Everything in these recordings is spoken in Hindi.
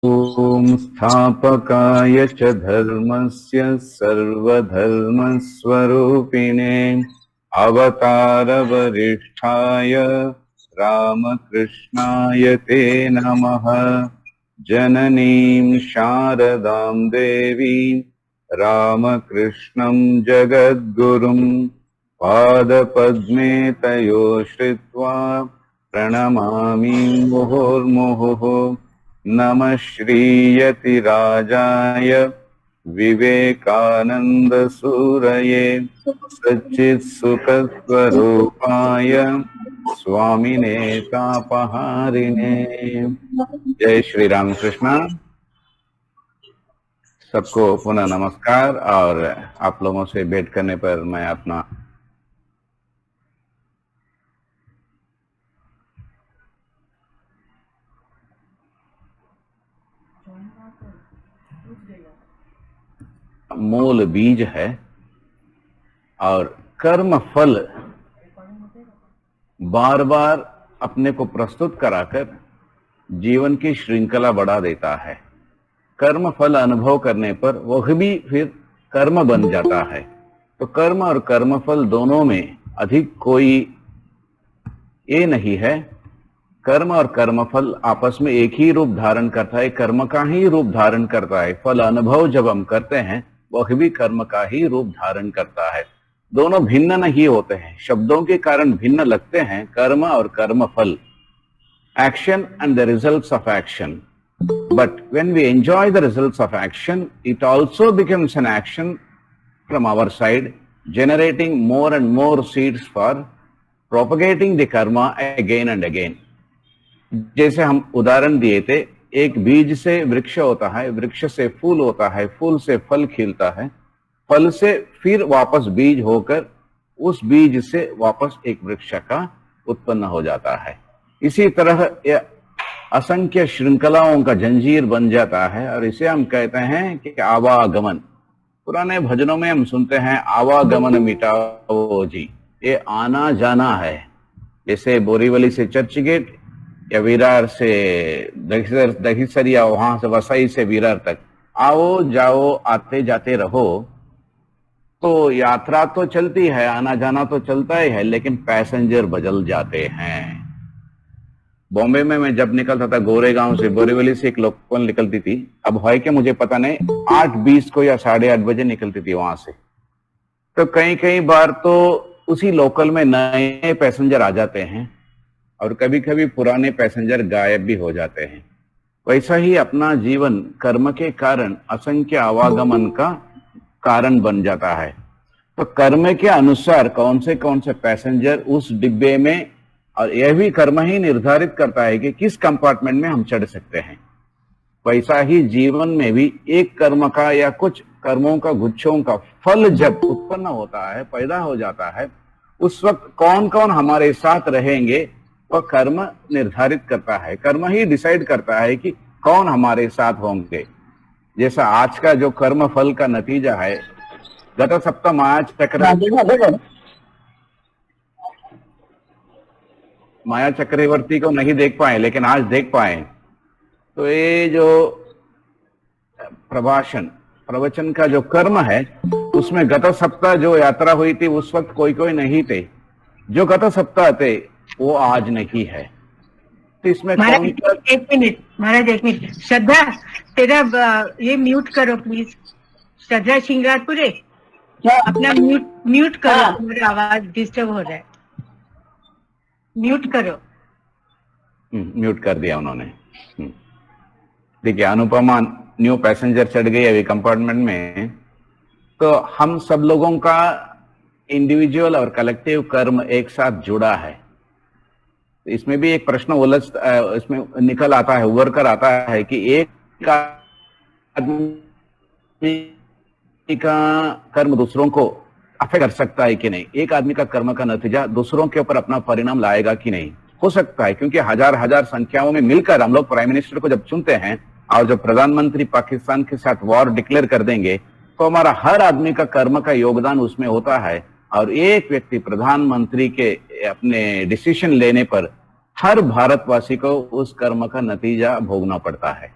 ॐ स्थापकाय च धर्मस्य सर्वधर्मस्वरूपिणे अवतारवरिष्ठाय रामकृष्णाय ते नमः। जननीं शारदां देवीं रामकृष्णं जगद्गुरुं पादपद्मे तयो श्रित्वा प्रणमामि मुहुर्मुहुः। नमः श्रीयतिराजाय विवेकानन्दसूरये सच्चित्सुखस्वरूपाय स्वामिने तापहारिणे। जय श्री राम कृष्ण। सबको पुनः नमस्कार। और आप लोगों से भेंट करने पर मैं अपना मूल बीज है और कर्म फल बार बार अपने को प्रस्तुत कराकर जीवन की श्रृंखला बढ़ा देता है। कर्म फल अनुभव करने पर वह भी फिर कर्म बन जाता है। तो कर्म और कर्म फल दोनों में अधिक कोई ये नहीं है। कर्म और कर्मफल आपस में एक ही रूप धारण करता है, कर्म का ही रूप धारण करता है। फल अनुभव जब हम करते हैं वह भी कर्म का ही रूप धारण करता है। दोनों भिन्न नहीं होते हैं, शब्दों के कारण भिन्न लगते हैं, कर्म और कर्म फल, action and the results of action. But when we enjoy the results of action, it also becomes an action from our side, generating more and more seeds for propagating the karma again and again। जैसे हम उदाहरण दिए थे, एक बीज से वृक्ष होता है, वृक्ष से फूल होता है, फूल से फल खिलता है, फल से फिर वापस बीज होकर उस बीज से वापस एक वृक्ष का उत्पन्न हो जाता है। इसी तरह यह असंख्य श्रृंखलाओं का जंजीर बन जाता है और इसे हम कहते हैं कि आवागमन। पुराने भजनों में हम सुनते हैं आवागमन मिटाओ जी, ये आना जाना है। जैसे बोरीवली से चर्चगेट या विरार से दहीसरिया, वहां से वसई से विरार तक आओ जाओ आते जाते रहो। तो यात्रा तो चलती है, आना जाना तो चलता ही है, लेकिन पैसेंजर बदल जाते हैं। बॉम्बे में मैं जब निकलता था गोरेगांव से, बोरीवली से एक लोकल निकलती थी, अब है कि मुझे पता नहीं, 8:20 को या 8:30 बजे निकलती थी वहां से। तो कई बार तो उसी लोकल में नए पैसेंजर आ जाते हैं और कभी कभी पुराने पैसेंजर गायब भी हो जाते हैं। वैसा ही अपना जीवन कर्म के कारण असंख्य आवागमन का कारण बन जाता है। तो कर्म के अनुसार कौन से पैसेंजर उस डिब्बे में, और यह भी कर्म ही निर्धारित करता है कि किस कंपार्टमेंट में हम चढ़ सकते हैं। वैसा ही जीवन में भी एक कर्म का या कुछ कर्मों का गुच्छों का फल जब उत्पन्न होता है, पैदा हो जाता है, उस वक्त कौन कौन हमारे साथ रहेंगे वह कर्म निर्धारित करता है। कर्म ही डिसाइड करता है कि कौन हमारे साथ होंगे। जैसा आज का जो कर्म फल का नतीजा है, गत सप्ताह माया चक्रवर्ती को नहीं देख पाए, लेकिन आज देख पाए। तो ये जो प्रवचन का जो कर्म है, उसमें गत सप्ताह जो यात्रा हुई थी उस वक्त कोई नहीं थे। जो गत सप्ताह थे वो आज नहीं है। तो इसमें एक मिनट श्रद्धा, तेरा ये म्यूट करो प्लीज। श्रद्धा शिंगारपुरे, अपना म्यूट करो, मेरा आवाज डिस्टर्ब हो रहा है। म्यूट करो। म्यूट कर दिया उन्होंने। देखिए, अनुपमा न्यू पैसेंजर चढ़ गई अभी कंपार्टमेंट में। तो हम सब लोगों का इंडिविजुअल और कलेक्टिव कर्म एक साथ जुड़ा है। इसमें भी एक प्रश्न इसमें निकल आता है, उभर कर आता है कि एक आदमी का कर्म दूसरों को अफेक्ट कर सकता है कि नहीं, एक आदमी का कर्म का नतीजा दूसरों के ऊपर अपना परिणाम लाएगा कि नहीं। हो सकता है, क्योंकि हजार संख्याओं में मिलकर हम लोग प्राइम मिनिस्टर को जब चुनते हैं और जब प्रधानमंत्री पाकिस्तान के साथ वॉर डिक्लेयर कर देंगे, तो हमारा हर आदमी का कर्म का योगदान उसमें होता है। और एक व्यक्ति प्रधानमंत्री के अपने डिसीजन लेने पर हर भारतवासी को उस कर्म का नतीजा भोगना पड़ता है।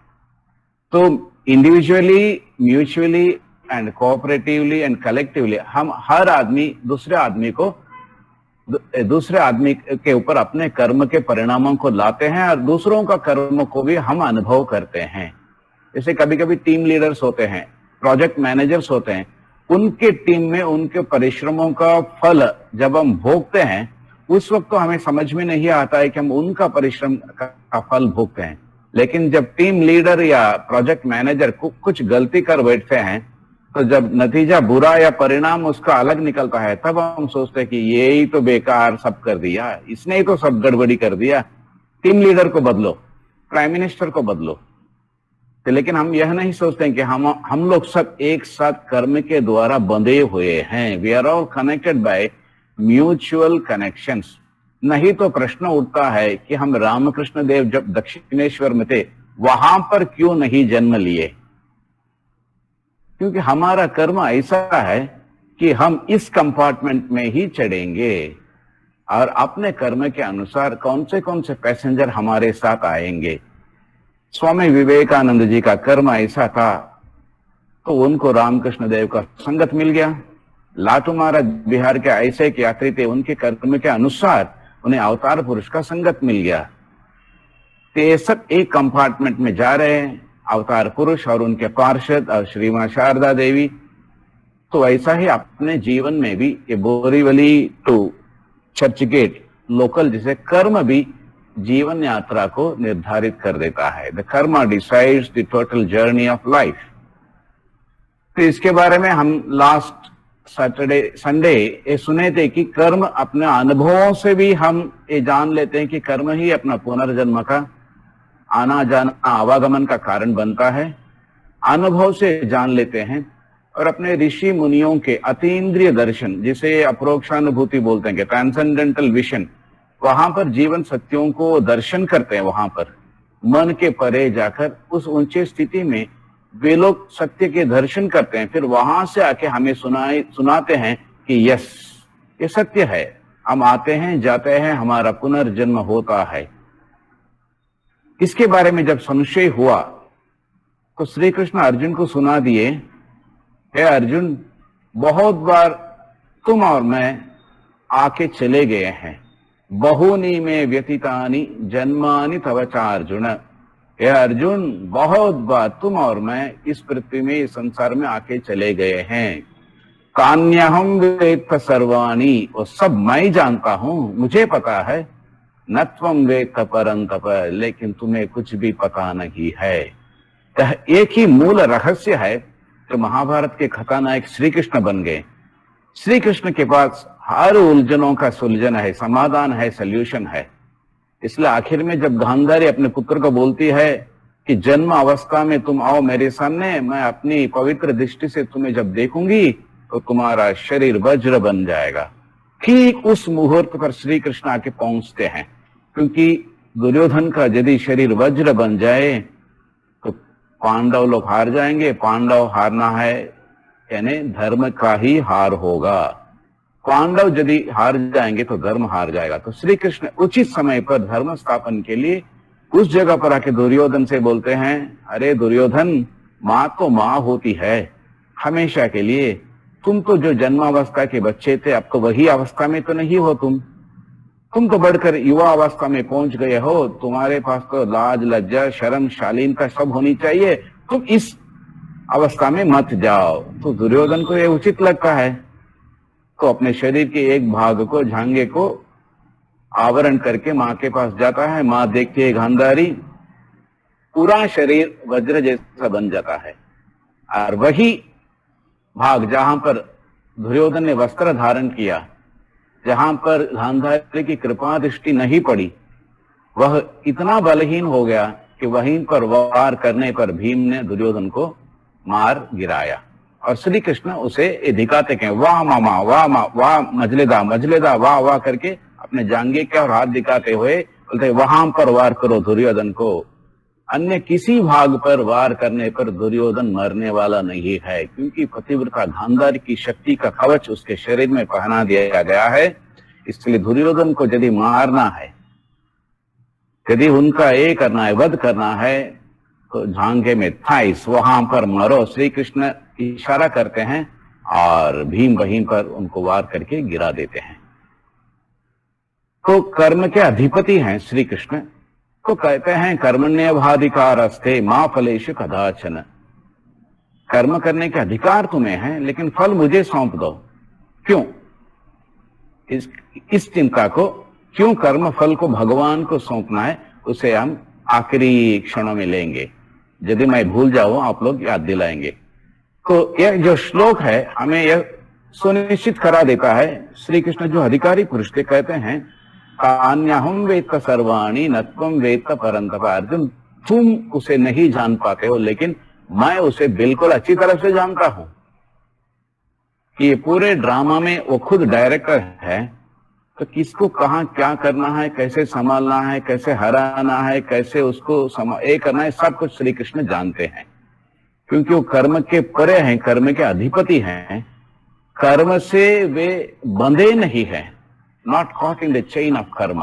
तो individually, mutually and cooperatively and collectively हम हर आदमी दूसरे आदमी के ऊपर अपने कर्म के परिणामों को लाते हैं और दूसरों का कर्म को भी हम अनुभव करते हैं। जैसे कभी कभी टीम लीडर्स होते हैं, प्रोजेक्ट मैनेजर्स होते हैं, उनके टीम में उनके परिश्रमों का फल जब हम भोगते हैं उस वक्त तो हमें समझ में नहीं आता है कि हम उनका परिश्रम का फल भोगते हैं। लेकिन जब टीम लीडर या प्रोजेक्ट मैनेजर कुछ गलती कर बैठते हैं तो जब नतीजा बुरा या परिणाम उसका अलग निकलता है तब हम सोचते हैं कि ये ही तो बेकार सब कर दिया, इसने ही तो सब गड़बड़ी कर दिया। टीम लीडर को बदलो, प्राइम मिनिस्टर को बदलो। तो लेकिन हम यह नहीं सोचते हैं कि हम लोग सब एक साथ कर्म के द्वारा बंधे हुए हैं। We are all connected by mutual connections. नहीं तो प्रश्न उठता है कि हम रामकृष्ण देव जब दक्षिणेश्वर में थे वहां पर क्यों नहीं जन्म लिए? क्योंकि हमारा कर्म ऐसा है कि हम इस कंपार्टमेंट में ही चढ़ेंगे और अपने कर्म के अनुसार कौन से पैसेंजर हमारे साथ आएंगे। स्वामी विवेकानंद जी का कर्म ऐसा था तो उनको रामकृष्ण देव का संगत मिल गया। लाटू महाराज बिहार के ऐसे एक यात्री थे, उनके कर्म के अनुसार उन्हें अवतार पुरुष का संगत मिल गया। तो ये सब एक कंपार्टमेंट में जा रहे हैं, अवतार पुरुष और उनके पार्षद और श्री मां शारदा देवी। तो ऐसा ही अपने जीवन में भी ये Borivali to Churchgate local जैसे कर्म भी जीवन यात्रा को निर्धारित कर देता है। The Karma decides the total journey of life. तो इसके बारे में हम लास्ट संडे ये सुने थे कि कर्म अपने अनुभवों से भी हम ये जान लेते हैं कि कर्म ही अपना पुनर्जन्म का आना जाना आवागमन का कारण बनता है। अनुभव से जान लेते हैं और अपने ऋषि मुनियों के अतीन्द्रिय दर्शन जिसे अप्रोक्षानुभूति बोलते हैं कि ट्रांसेंडेंटल विजन, वहां पर जीवन सत्यों को दर्शन करते हैं। वहां पर मन के परे जाकर उस ऊंचे स्थिति में वे लोग सत्य के दर्शन करते हैं, फिर वहां से आके हमें सुनाते हैं कि यस ये सत्य है, हम आते हैं जाते हैं, हमारा पुनर्जन्म होता है। इसके बारे में जब संशय हुआ तो श्री कृष्ण अर्जुन को सुना दिए, हे अर्जुन, बहुत बार तुम और मैं आके चले गए हैं। बहुनी में व्यतीतानि जन्मानि तव चार्जुन। हे अर्जुन, बहुत बार तुम और मैं इस पृथ्वी में इस संसार में आके चले गए हैं। कान्यहम वेत्थ सर्वाणि, वो सब मैं जानता हूं, मुझे पता है। न त्वं वेत्थ परं तप, लेकिन तुम्हें कुछ भी पता नहीं है। एक ही मूल रहस्य है तो महाभारत के कथानायक श्री कृष्ण बन गए। श्री कृष्ण के पास हर उलझनों का सुलझन है, समाधान है, सल्यूशन है। इसलिए आखिर में जब गांधारी अपने पुत्र को बोलती है कि जन्म अवस्था में तुम आओ मेरे सामने, मैं अपनी पवित्र दृष्टि से तुम्हें जब देखूंगी तो तुम्हारा शरीर वज्र बन जाएगा। ठीक उस मुहूर्त पर श्री कृष्ण आके पहुंचते हैं, क्योंकि दुर्योधन का यदि शरीर वज्र बन जाए तो पांडव लोग हार जाएंगे। पांडव हारना है यानी धर्म का ही हार होगा। पांडव यदि हार जाएंगे तो धर्म हार जाएगा। तो श्री कृष्ण उचित समय पर धर्म स्थापन के लिए उस जगह पर आके दुर्योधन से बोलते हैं, अरे दुर्योधन, माँ तो माँ होती है हमेशा के लिए। तुम तो जो जन्मावस्था के बच्चे थे अब तो वही अवस्था में तो नहीं हो। तुम तो बढ़कर युवा अवस्था में पहुंच गए हो। तुम्हारे पास तो लाज लज्जा शर्म शालीनता सब होनी चाहिए। तुम इस अवस्था में मत जाओ। तो दुर्योधन को यह उचित लगता है तो अपने शरीर के एक भाग को, झांगे को आवरण करके माँ के पास जाता है। माँ देखती है गांधारी, पूरा शरीर वज्र जैसा बन जाता है। और वही भाग जहां पर दुर्योधन ने वस्त्र धारण किया, जहां पर गांधारी की कृपा दृष्टि नहीं पड़ी, वह इतना बलहीन हो गया कि वहीं पर वार करने पर भीम ने दुर्योधन को मार गिराया। और श्री कृष्ण उसे दिखाते हैं, वाह मामा, वाह माँ, वाह मजलेदा मजलेदा, वाह वाह करके अपने जांघे के और हाथ दिखाते हुए बोलते वहां पर वार करो दुर्योधन को। अन्य किसी भाग पर वार करने पर दुर्योधन मरने वाला नहीं है, क्योंकि पतिव्रता गांधारी की शक्ति का कवच उसके शरीर में पहना दिया गया है। इसलिए दुर्योधन को यदि मारना है, यदि उनका ये करना है, वध करना है, झांगे में थाइस, वहां पर मरो। श्री कृष्ण इशारा करते हैं और भीम वहीं पर उनको वार करके गिरा देते हैं। तो कर्म के अधिपति हैं श्री कृष्ण। तो कहते हैं कर्मण्येवाधिकारस्ते मा फलेषु कदाचन, कर्म करने के अधिकार तुम्हें है लेकिन फल मुझे सौंप दो। क्यों? इस चिंता को, क्यों कर्म फल को भगवान को सौंपना है, उसे हम आखिरी क्षणों में लेंगे। यदि मैं भूल जाऊं आप लोग याद दिलाएंगे। तो यह जो श्लोक है हमें यह सुनिश्चित करा देता है। श्री कृष्ण जो अधिकारी पुरुष थे कहते हैं तान्यहं वेत्त सर्वाणि न त्वं वेत्त परन्तप। अर्जुन, तुम उसे नहीं जान पाते हो लेकिन मैं उसे बिल्कुल अच्छी तरह से जानता हूं। ये पूरे ड्रामा में वो खुद डायरेक्टर है, तो किसको कहां क्या करना है, कैसे संभालना है, कैसे हराना है, कैसे उसको ये करना है, सब कुछ श्री कृष्ण जानते हैं। क्योंकि वो कर्म के परे हैं, कर्म के अधिपति हैं। कर्म से वे बंधे नहीं हैं, not caught in the chain of कर्म,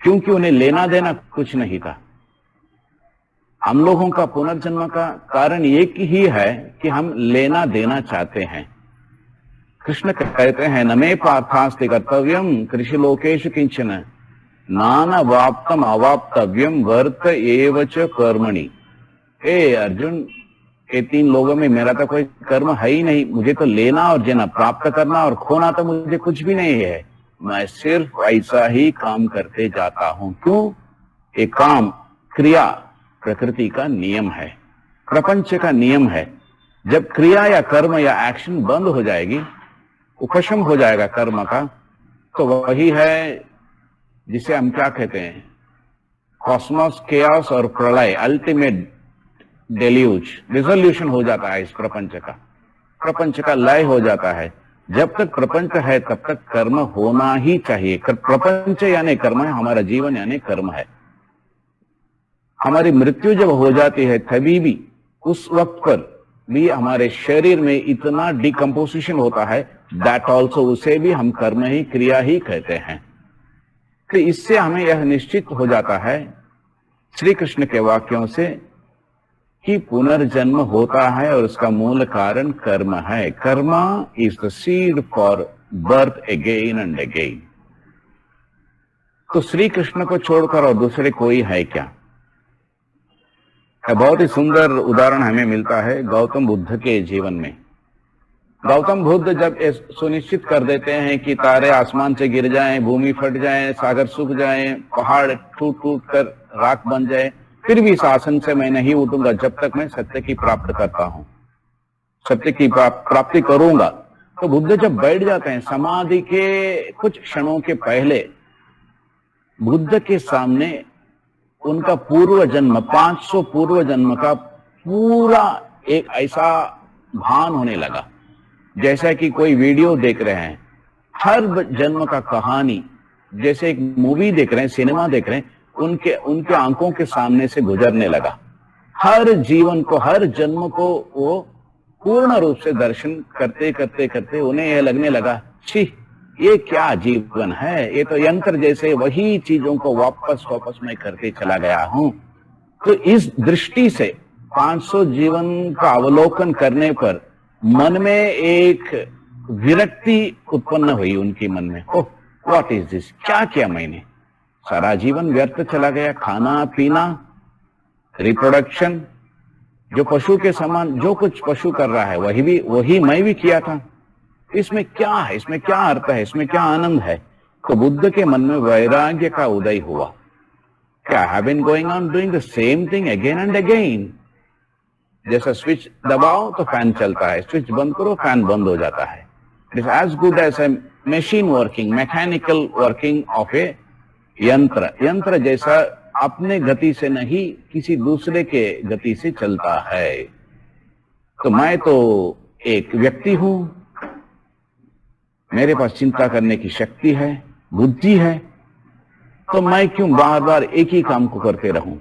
क्योंकि उन्हें लेना देना कुछ नहीं था। हम लोगों का पुनर्जन्म का कारण एक ही है कि हम लेना देना चाहते हैं। कृष्ण कहते हैं न मे पार्थास्ति कर्तव्यम कृषि लोकेषु किंचन नाना वाप्तम अवाप्तव्यम वर्त एव च कर्मणि। हे अर्जुन, ये तीन लोगों में मेरा तो कोई कर्म है ही नहीं। मुझे तो लेना और देना, प्राप्त करना और खोना तो मुझे कुछ भी नहीं है। मैं सिर्फ ऐसा ही काम करते जाता हूं। क्यों? ये काम क्रिया प्रकृति का नियम है, प्रपंच का नियम है। जब क्रिया या कर्म या एक्शन बंद हो जाएगी, उपशम हो जाएगा कर्म का, तो वही है जिसे हम क्या कहते हैं, कॉस्मोस, केओस और प्रलय, अल्टीमेट डेल्यूज, रिजोल्यूशन हो जाता है इस प्रपंच का। प्रपंच का लय हो जाता है। जब तक प्रपंच है तब तक कर्म होना ही चाहिए। प्रपंच यानी कर्म है, हमारा जीवन यानी कर्म है। हमारी मृत्यु जब हो जाती है तभी भी, उस वक्त पर भी हमारे शरीर में इतना डिकम्पोजिशन होता है, दैट ऑल्सो, उसे भी हम कर्म ही, क्रिया ही कहते हैं। तो इससे हमें यह निश्चित हो जाता है श्री कृष्ण के वाक्यों से कि पुनर्जन्म होता है और उसका मूल कारण कर्म है। कर्म is the seed for birth again and again. तो श्री कृष्ण को छोड़कर और दूसरे कोई है क्या? बहुत ही सुंदर उदाहरण हमें मिलता है गौतम बुद्ध के जीवन में। गौतम बुद्ध जब सुनिश्चित कर देते हैं कि तारे आसमान से गिर जाएं, भूमि फट जाए, सागर सूख जाए, पहाड़ टूट टूट कर राख बन जाए, फिर भी इस आसन से मैं नहीं उठूंगा जब तक मैं सत्य की प्राप्त करता हूं, सत्य की प्राप्ति करूंगा। तो बुद्ध जब बैठ जाते हैं, समाधि के कुछ क्षणों के पहले बुद्ध के सामने उनका पूर्व जन्म, 500 पूर्व जन्म का पूरा एक ऐसा भान होने लगा, जैसा कि कोई वीडियो देख रहे हैं। हर जन्म का कहानी, जैसे एक मूवी देख रहे हैं, सिनेमा देख रहे हैं, उनके आंखों के सामने से गुजरने लगा। हर जीवन को, हर जन्म को वो पूर्ण रूप से दर्शन करते करते करते उन्हें यह लगने लगा, छी, ये क्या जीवन है, ये तो यंत्र जैसे वही चीजों को वापस मैं करते चला गया हूं। तो इस दृष्टि से 500 जीवन का अवलोकन करने पर मन में एक विरक्ति उत्पन्न हुई उनके मन में। ओह, व्हाट इज दिस, क्या किया मैंने, सारा जीवन व्यर्थ चला गया। खाना पीना, रिप्रोडक्शन, जो पशु के समान जो कुछ पशु कर रहा है वही मैं भी किया था। इसमें क्या है, इसमें क्या अर्थ है, इसमें क्या आनंद है? तो बुद्ध के मन में वैराग्य का उदय हुआ। क्या have been going on doing the same thing again and again. जैसा स्विच दबाओ तो फैन चलता है, स्विच बंद करो फैन बंद हो जाता है। It is as good as a machine working, mechanical working of a यंत्र जैसा अपने गति से नहीं, किसी दूसरे के गति से चलता है। तो मैं तो एक व्यक्ति हूं, मेरे पास चिंता करने की शक्ति है, बुद्धि है, तो मैं क्यों बार बार एक ही काम को करते रहूं?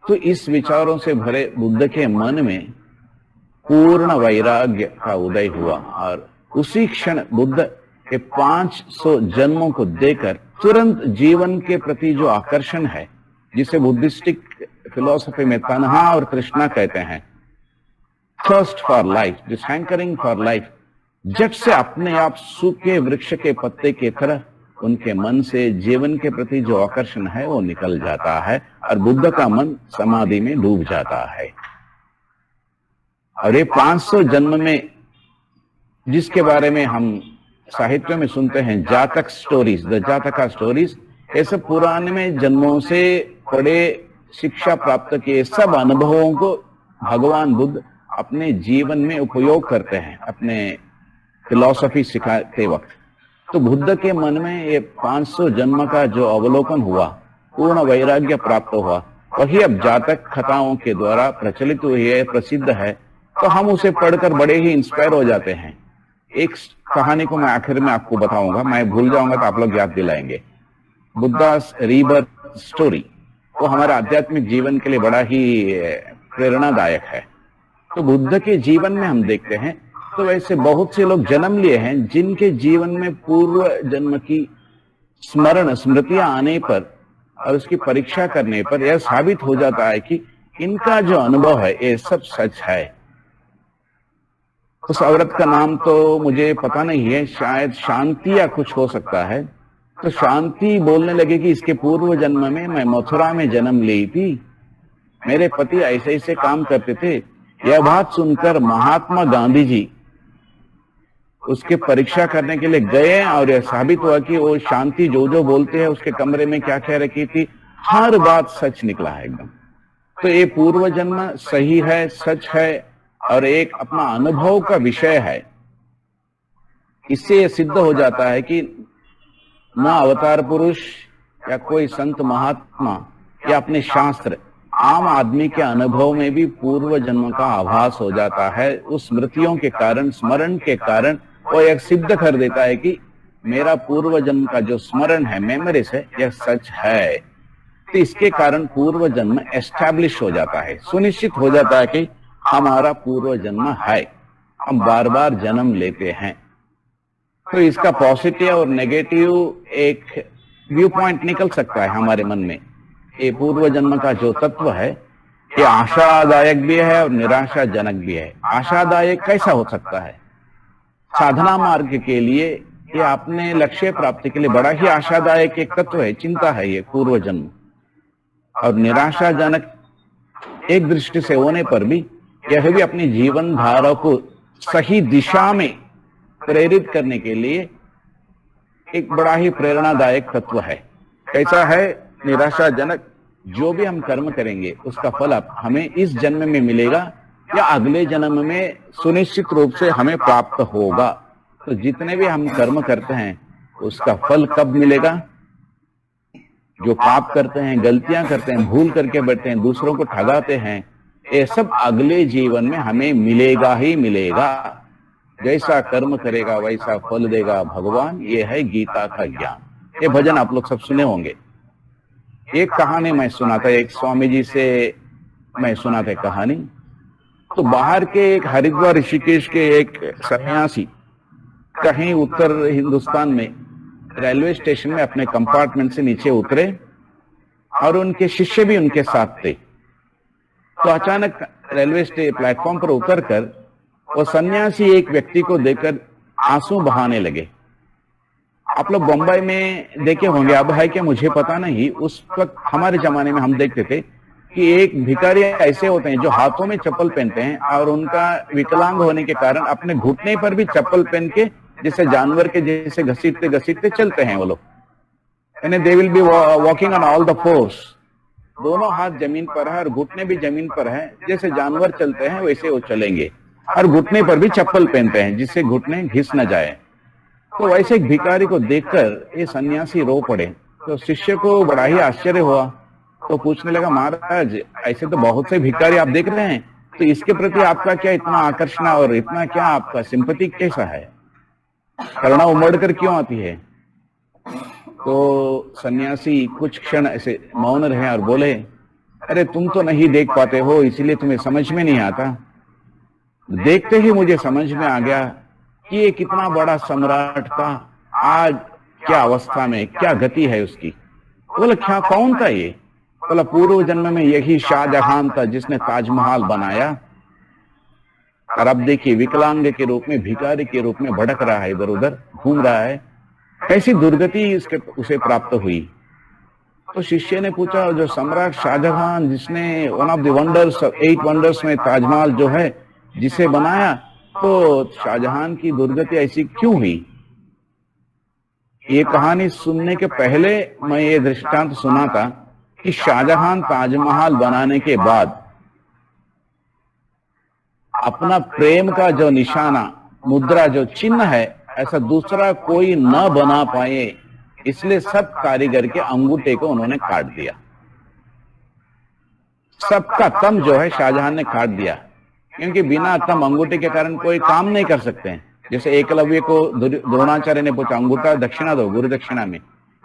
तो इस विचारों से भरे बुद्ध के मन में पूर्ण वैराग्य का उदय हुआ और उसी क्षण बुद्ध के 500 जन्मों को देकर तुरंत जीवन के प्रति जो आकर्षण है, जिसे बुद्धिस्टिक फिलोसफी में तन्हा और तृष्णा कहते हैं, thirst for life, this hankering for life, झट से अपने आप सूखे वृक्ष के पत्ते की तरह उनके मन से जीवन के प्रति जो आकर्षण है वो निकल जाता है और बुद्ध का मन समाधि में डूब जाता है। और ये 500 जन्म में जिसके बारे में हम साहित्य में सुनते हैं, जातक स्टोरीज, द जातका स्टोरीज, ये सब पुराने में जन्मों से पढ़े, शिक्षा प्राप्त किए सब अनुभवों को भगवान बुद्ध अपने जीवन में उपयोग करते हैं अपने फिलॉसफी सिखाते वक्त। तो बुद्ध के मन में ये 500 जन्म का जो अवलोकन हुआ, पूर्ण वैराग्य प्राप्त हुआ, वही अब जातक कथाओं के द्वारा प्रचलित हुई है, प्रसिद्ध है। तो हम उसे पढ़कर बड़े ही इंस्पायर हो जाते हैं। एक कहानी को मैं आखिर में आपको बताऊंगा, मैं भूल जाऊंगा तो आप लोग याद दिलाएंगे। बुद्धास रीबर्थ स्टोरी वो हमारे आध्यात्मिक जीवन के लिए बड़ा ही प्रेरणादायक है। तो बुद्ध के जीवन में हम देखते हैं तो वैसे बहुत से लोग जन्म लिए हैं जिनके जीवन में पूर्व जन्म की स्मृतियां आने पर और उसकी परीक्षा करने पर यह साबित हो जाता है कि इनका जो अनुभव है ये सब सच है। उस औरत का नाम तो मुझे पता नहीं है, शायद शांति या कुछ हो सकता है। तो शांति बोलने लगे कि इसके पूर्व जन्म में मैं मथुरा में जन्म ली थी, मेरे पति ऐसे ऐसे काम करते थे। यह बात सुनकर महात्मा गांधी जी उसके परीक्षा करने के लिए गए और यह साबित हुआ कि वो शांति जो जो बोलते हैं उसके कमरे में क्या क्या रखी थी, हर बात सच निकला है एकदम। तो ये पूर्व जन्म सही है, सच है और एक अपना अनुभव का विषय है। इससे यह सिद्ध हो जाता है कि न अवतार पुरुष या कोई संत महात्मा या अपने शास्त्र, आम आदमी के अनुभव में भी पूर्व जन्म का आभास हो जाता है। उस स्मृतियों के कारण, स्मरण के कारण वो यह सिद्ध कर देता है कि मेरा पूर्व जन्म का जो स्मरण है, मेमोरीज है, यह सच है। तो इसके कारण पूर्व जन्म एस्टैब्लिश हो जाता है, सुनिश्चित हो जाता है कि हमारा पूर्व जन्म है, हम बार बार जन्म लेते हैं। तो इसका पॉजिटिव और नेगेटिव एक व्यू पॉइंट निकल सकता है हमारे मन में। ये पूर्व जन्म का जो तत्व है ये आशादायक भी है और निराशाजनक भी है। आशादायक कैसा हो सकता है? साधना मार्ग के लिए ये अपने लक्ष्य प्राप्ति के लिए बड़ा ही आशादायक एक तत्व है, चिंता है ये पूर्व जन्म। और निराशाजनक एक दृष्टि से होने पर भी यह भी अपनी जीवन धारा को सही दिशा में प्रेरित करने के लिए एक बड़ा ही प्रेरणादायक तत्व है। कैसा है? निराशाजनक। जो भी हम कर्म करेंगे उसका फल हमें इस जन्म में मिलेगा या अगले जन्म में सुनिश्चित रूप से हमें प्राप्त होगा। तो जितने भी हम कर्म करते हैं उसका फल कब मिलेगा? जो पाप करते हैं, गलतियां करते हैं, भूल करके बैठते हैं, दूसरों को ठगाते हैं, ये सब अगले जीवन में हमें मिलेगा ही मिलेगा। जैसा कर्म करेगा वैसा फल देगा भगवान। ये है गीता का ज्ञान। ये भजन आप लोग सब सुने होंगे। एक कहानी मैं सुना था, एक स्वामी जी से मैं सुना था कहानी। तो बाहर के एक हरिद्वार ऋषिकेश के एक सन्यासी कहीं उत्तर हिंदुस्तान में रेलवे स्टेशन में अपने कंपार्टमेंट से नीचे उतरे और उनके शिष्य भी उनके साथ थे। तो अचानक रेलवे प्लेटफॉर्म पर उतरकर वो सन्यासी एक व्यक्ति को देखकर आंसू बहाने लगे। आप लोग बम्बई में देखे होंगे, अब है क्या मुझे पता नहीं। उस वक्त हमारे जमाने में हम देखते थे कि एक भिखारी ऐसे होते हैं जो हाथों में चप्पल पहनते हैं और उनका विकलांग होने के कारण अपने घुटने पर भी चप्पल पहन के जैसे जानवर के जैसे घसीटते घसीटते चलते हैं वो लोग। यानी they will be walking on all the force. दोनों हाथ जमीन पर है और घुटने भी जमीन पर है, जैसे जानवर चलते हैं वैसे वो चलेंगे। और घुटने पर भी चप्पल पहनते हैं जिससे घुटने घिस न जाए। तो वैसे एक भिखारी को देखकर ये सन्यासी रो पड़े। तो शिष्य को बड़ा ही आश्चर्य हुआ। तो पूछने लगा, महाराज ऐसे तो बहुत से भिखारी आप देख रहे हैं, तो इसके प्रति आपका क्या इतना आकर्षण और इतना क्या आपका सिंपैथी कैसा है? करुणा उमड़ कर क्यों आती है? तो सन्यासी कुछ क्षण ऐसे मौन रहे और बोले, अरे तुम तो नहीं देख पाते हो इसलिए तुम्हें समझ में नहीं आता। देखते ही मुझे समझ में आ गया कि ये कितना बड़ा सम्राट था, आज क्या अवस्था में, क्या गति है उसकी। बोले क्या, कौन था ये? बोला पूर्व जन्म में यही शाहजहां था जिसने ताजमहल बनाया, और अब देखिए विकलांग के रूप में, भिखारी के रूप में भटक रहा है, इधर उधर घूम रहा है, कैसी दुर्गति उसे प्राप्त हुई। तो शिष्य ने पूछा, जो सम्राट शाहजहां जिसने one of the wonders, 8 wonders में ताजमहल जो है जिसे बनाया, तो शाहजहां की दुर्गति ऐसी क्यों हुई? ये कहानी सुनने के पहले मैं ये दृष्टांत सुना था कि शाहजहां ताजमहल बनाने के बाद अपना प्रेम का जो निशाना, मुद्रा, जो चिन्ह है, ऐसा दूसरा कोई न बना पाए, इसलिए सब कारीगर के अंगूठे को उन्होंने काट दिया। सबका तम जो है शाहजहां ने काट दिया, क्योंकि बिना तम अंगूठे के कारण कोई काम नहीं कर सकते हैं। जैसे एकलव्य को द्रोणाचार्य ने पूछा, अंगूठा दक्षिणा दो गुरु दक्षिणा में,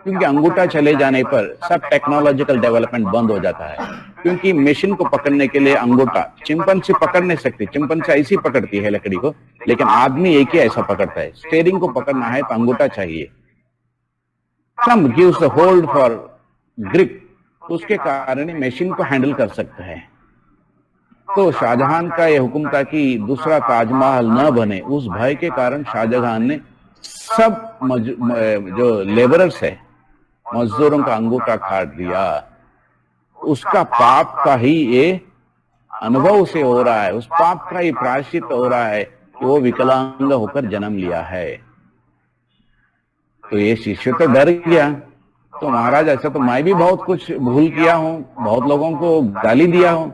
क्योंकि अंगूठा चले जाने पर सब टेक्नोलॉजिकल डेवलपमेंट बंद हो जाता है। क्योंकि मशीन को पकड़ने के लिए अंगूठा, चिंपैंजी पकड़ नहीं सकती, चिंपैंजी ऐसी पकड़ती है लकड़ी को, लेकिन आदमी एक ही ऐसा पकड़ता है। स्टीयरिंग को पकड़ना है तो अंगूठा चाहिए। Thumb gives the hold for grip, उसके कारण मशीन को हैंडल कर सकता है। तो शाहजहां का यह हुक्म था कि दूसरा ताजमहल न बने। उस भय के कारण शाहजहां ने सब जो लेबरर्स है, मजदूरों का अंगूठा काट दिया। उसका पाप का ही ये अनुभव से हो रहा है, उस पाप का ही प्रायश्चित हो रहा है कि वो विकलांग होकर जन्म लिया है। तो ये शिष्य तो डर गया, तो महाराज ऐसा तो मैं भी बहुत कुछ भूल किया हूँ, बहुत लोगों को गाली दिया हूँ,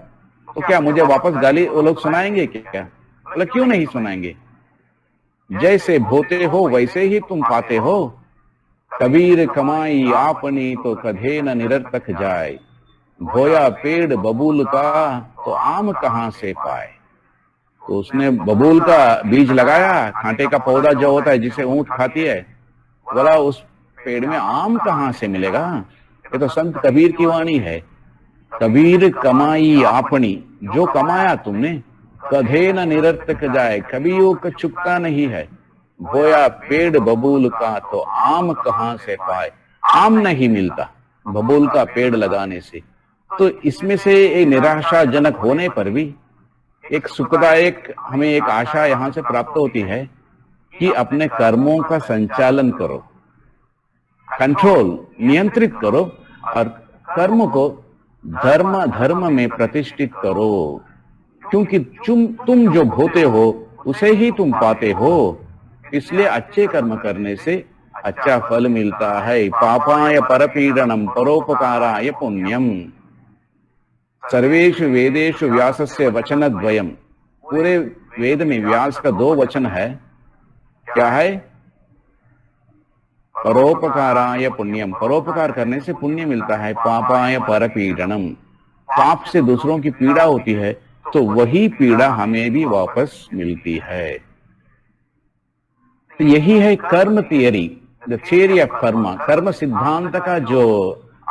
तो क्या मुझे वापस गाली वो लोग सुनाएंगे क्या? बोला क्यों नहीं सुनाएंगे, जैसे भोते हो वैसे ही तुम पाते हो। कबीर कमाई आपनी तो कधे न निरर्थक जाए, भोया पेड़ बबूल का तो आम कहां से पाए। तो उसने बबूल का बीज लगाया, कांटे का पौधा जो होता है जिसे ऊंट खाती है, बोला उस पेड़ में आम कहां से मिलेगा। ये तो संत कबीर की वाणी है। कबीर कमाई आपनी, जो कमाया तुमने, कधे न निरर्थक जाए, कभी वो चुकता नहीं है। बोया पेड़ बबूल का तो आम कहां से पाए, आम नहीं मिलता बबूल का पेड़ लगाने से। तो इसमें से एक निराशाजनक होने पर भी एक सुखदायक हमें एक आशा यहां से प्राप्त होती है कि अपने कर्मों का संचालन करो, कंट्रोल, नियंत्रित करो, और कर्म को धर्म में प्रतिष्ठित करो, क्योंकि तुम जो भोते हो उसे ही तुम पाते हो। इसलिए अच्छे कर्म करने से अच्छा फल मिलता है। पापाय परपीडनम परोपकाराय पुण्यम। सर्वेषु वेदेषु व्यासस्य वचनद्वयम्। पूरे वेद में व्यास का 2 वचन है। क्या है? परोपकाराय पुण्यम, परोपकार करने से पुण्य मिलता है। पापाय परपीडनम, पाप से दूसरों की पीड़ा होती है तो वही पीड़ा हमें भी वापस मिलती है। तो यही है कर्म थियरी, द थियरी ऑफ कर्म। कर्म सिद्धांत का जो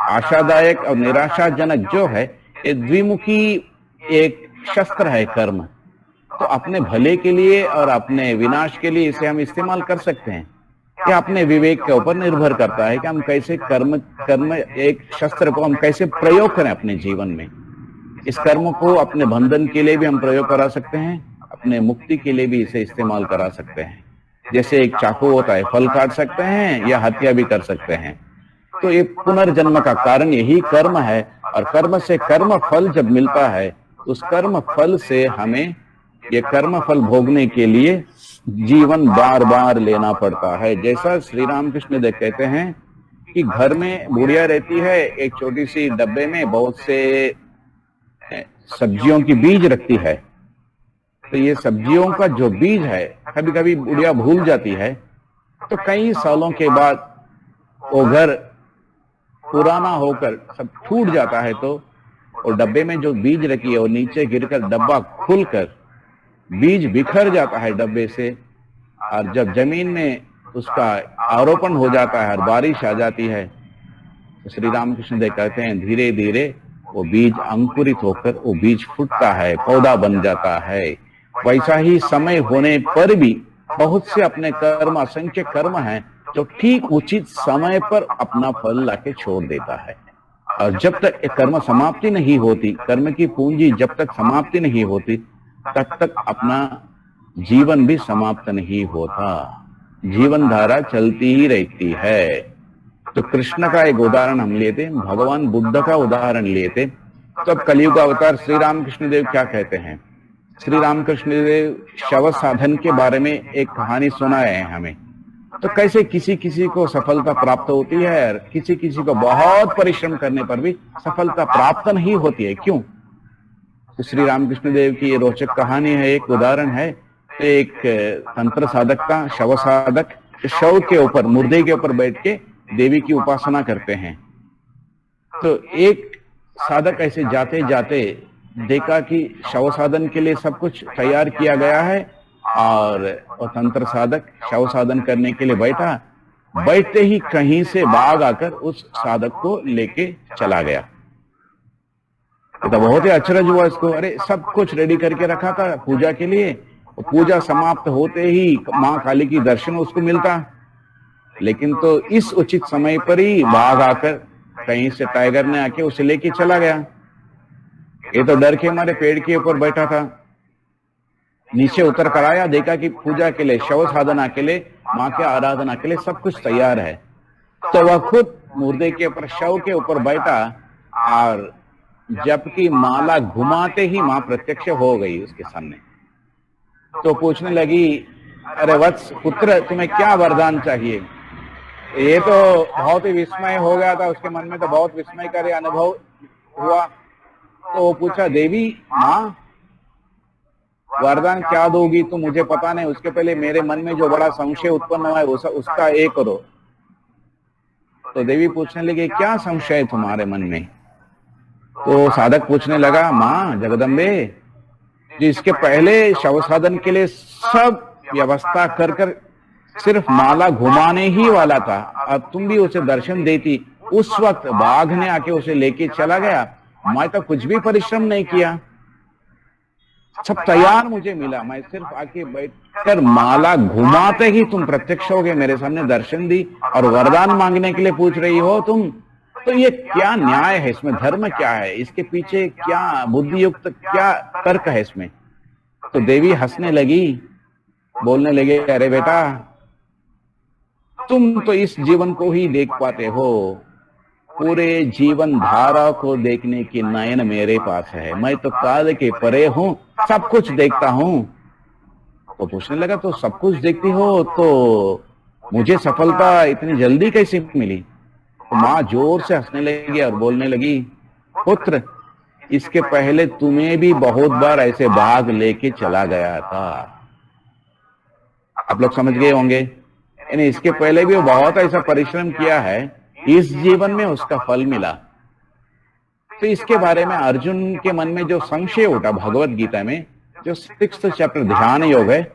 आशादायक और निराशाजनक जो है, ये द्विमुखी एक शस्त्र है कर्म। तो अपने भले के लिए और अपने विनाश के लिए इसे हम इस्तेमाल कर सकते हैं। यह अपने विवेक के ऊपर निर्भर करता है कि हम कैसे कर्म एक शस्त्र को हम कैसे प्रयोग करें अपने जीवन में। इस कर्म को अपने बंधन के लिए भी हम प्रयोग करा सकते हैं, अपने मुक्ति के लिए भी इसे इस्तेमाल करा सकते हैं। जैसे एक चाकू होता है, फल काट सकते हैं या हत्या भी कर सकते हैं। तो ये पुनर्जन्म का कारण यही कर्म है, और कर्म से कर्म फल जब मिलता है, उस कर्म फल से हमें ये कर्म फल भोगने के लिए जीवन बार बार लेना पड़ता है। जैसा श्री रामकृष्ण देव कहते हैं कि घर में बुढ़िया रहती है, एक छोटी सी डब्बे में बहुत से सब्जियों की बीज रखती है। तो ये सब्जियों का जो बीज है कभी कभी बुढ़िया भूल जाती है, तो कई सालों के बाद वो घर पुराना होकर सब टूट जाता है। तो वो डब्बे में जो बीज रखी है वो नीचे गिरकर डब्बा खुलकर बीज बिखर जाता है डब्बे से, और जब जमीन में उसका आरोपण हो जाता है और बारिश आ जाती है, तो श्री रामकृष्ण देव कहते हैं धीरे धीरे वो बीज अंकुरित होकर वो बीज फूटता है, पौधा बन जाता है। वैसा ही समय होने पर भी बहुत से अपने कर्म, असंख्य कर्म हैं जो ठीक उचित समय पर अपना फल लाके छोड़ देता है। और जब तक ये कर्म समाप्ति नहीं होती, कर्म की पूंजी जब तक समाप्ति नहीं होती, तब तक अपना जीवन भी समाप्त नहीं होता, जीवन धारा चलती ही रहती है। तो कृष्ण का एक उदाहरण हम लेते, भगवान बुद्ध का उदाहरण लेते, तो अब कलयुग अवतार श्री रामकृष्ण देव क्या कहते हैं? श्री रामकृष्ण देव शव साधन के बारे में एक कहानी सुनाए हैं हमें। तो कैसे किसी किसी को सफलता प्राप्त होती है और किसी किसी को बहुत परिश्रम करने पर भी सफलता प्राप्त नहीं होती है, क्यों? तो श्री रामकृष्ण देव की ये रोचक कहानी है, एक उदाहरण है। एक तंत्र साधक का, शव साधक, शव के ऊपर, मुर्दे के ऊपर बैठ के देवी की उपासना करते हैं। तो एक साधक ऐसे जाते जाते देखा कि शव साधन के लिए सब कुछ तैयार किया गया है, और तंत्र साधक शव साधन करने के लिए बैठा। बैठते ही कहीं से बाघ आकर उस साधक को लेके चला गया। तो बहुत ही अचरज हुआ इसको, अरे सब कुछ रेडी करके रखा था पूजा के लिए, पूजा समाप्त होते ही मां काली की दर्शन उसको मिलता, लेकिन तो इस उचित समय पर ही बाघ आकर कहीं से टाइगर ने आके उसे लेके चला गया। ये तो डर के हमारे पेड़ के ऊपर बैठा था, नीचे उतर कर आया, देखा कि पूजा के लिए, शव साधना के लिए, मां के आराधना के लिए सब कुछ तैयार है। तो वह खुद मुर्दे के ऊपर, शव के ऊपर बैठा, और जबकि माला घुमाते ही मां प्रत्यक्ष हो गई उसके सामने। तो पूछने लगी, अरे वत्स पुत्र, तुम्हें क्या वरदान चाहिए? ये तो बहुत ही विस्मय हो गया था उसके मन में, तो बहुत विस्मयकारी अनुभव हुआ। तो वो पूछा, देवी मां वरदान क्या दोगी तो मुझे पता नहीं, उसके पहले मेरे मन में जो बड़ा संशय उत्पन्न हुआ है उसका एक करो। तो देवी पूछने लगी, क्या संशय है तुम्हारे मन में? तो साधक पूछने लगा, मां जगदम्बे, जिसके पहले शव साधन के लिए सब व्यवस्था कर कर सिर्फ माला घुमाने ही वाला था, अब तुम भी उसे दर्शन देती, उस वक्त बाघ ने आके उसे लेके चला गया, मैं तो कुछ भी परिश्रम नहीं किया, सब तैयार मुझे मिला, मैं सिर्फ आके बैठकर माला घुमाते ही तुम प्रत्यक्ष हो गए, मेरे सामने दर्शन दी, और वरदान मांगने के लिए पूछ रही हो तुम। तो ये क्या न्याय है इसमें? धर्म क्या है इसके पीछे? क्या बुद्धि युक्त क्या तर्क है इसमें? तो देवी हंसने लगी, बोलने लगे, अरे बेटा, तुम तो इस जीवन को ही देख पाते हो, पूरे जीवन धारा को देखने की नयन मेरे पास है, मैं तो काल के परे हूं, सब कुछ देखता हूं। तो पूछने लगा, तो सब कुछ देखती हो तो मुझे सफलता इतनी जल्दी कैसे मिली? तो मां जोर से हंसने लगी और बोलने लगी, पुत्र, इसके पहले तुम्हें भी बहुत बार ऐसे बाघ लेके चला गया था। आप लोग समझ गए होंगे, यानी इसके पहले भी वो बहुत ऐसा परिश्रम किया है, इस जीवन में उसका फल मिला। तो इसके बारे में अर्जुन के मन में जो संशय उठा, भगवत गीता में जो 6th चैप्टर ध्यान योग है,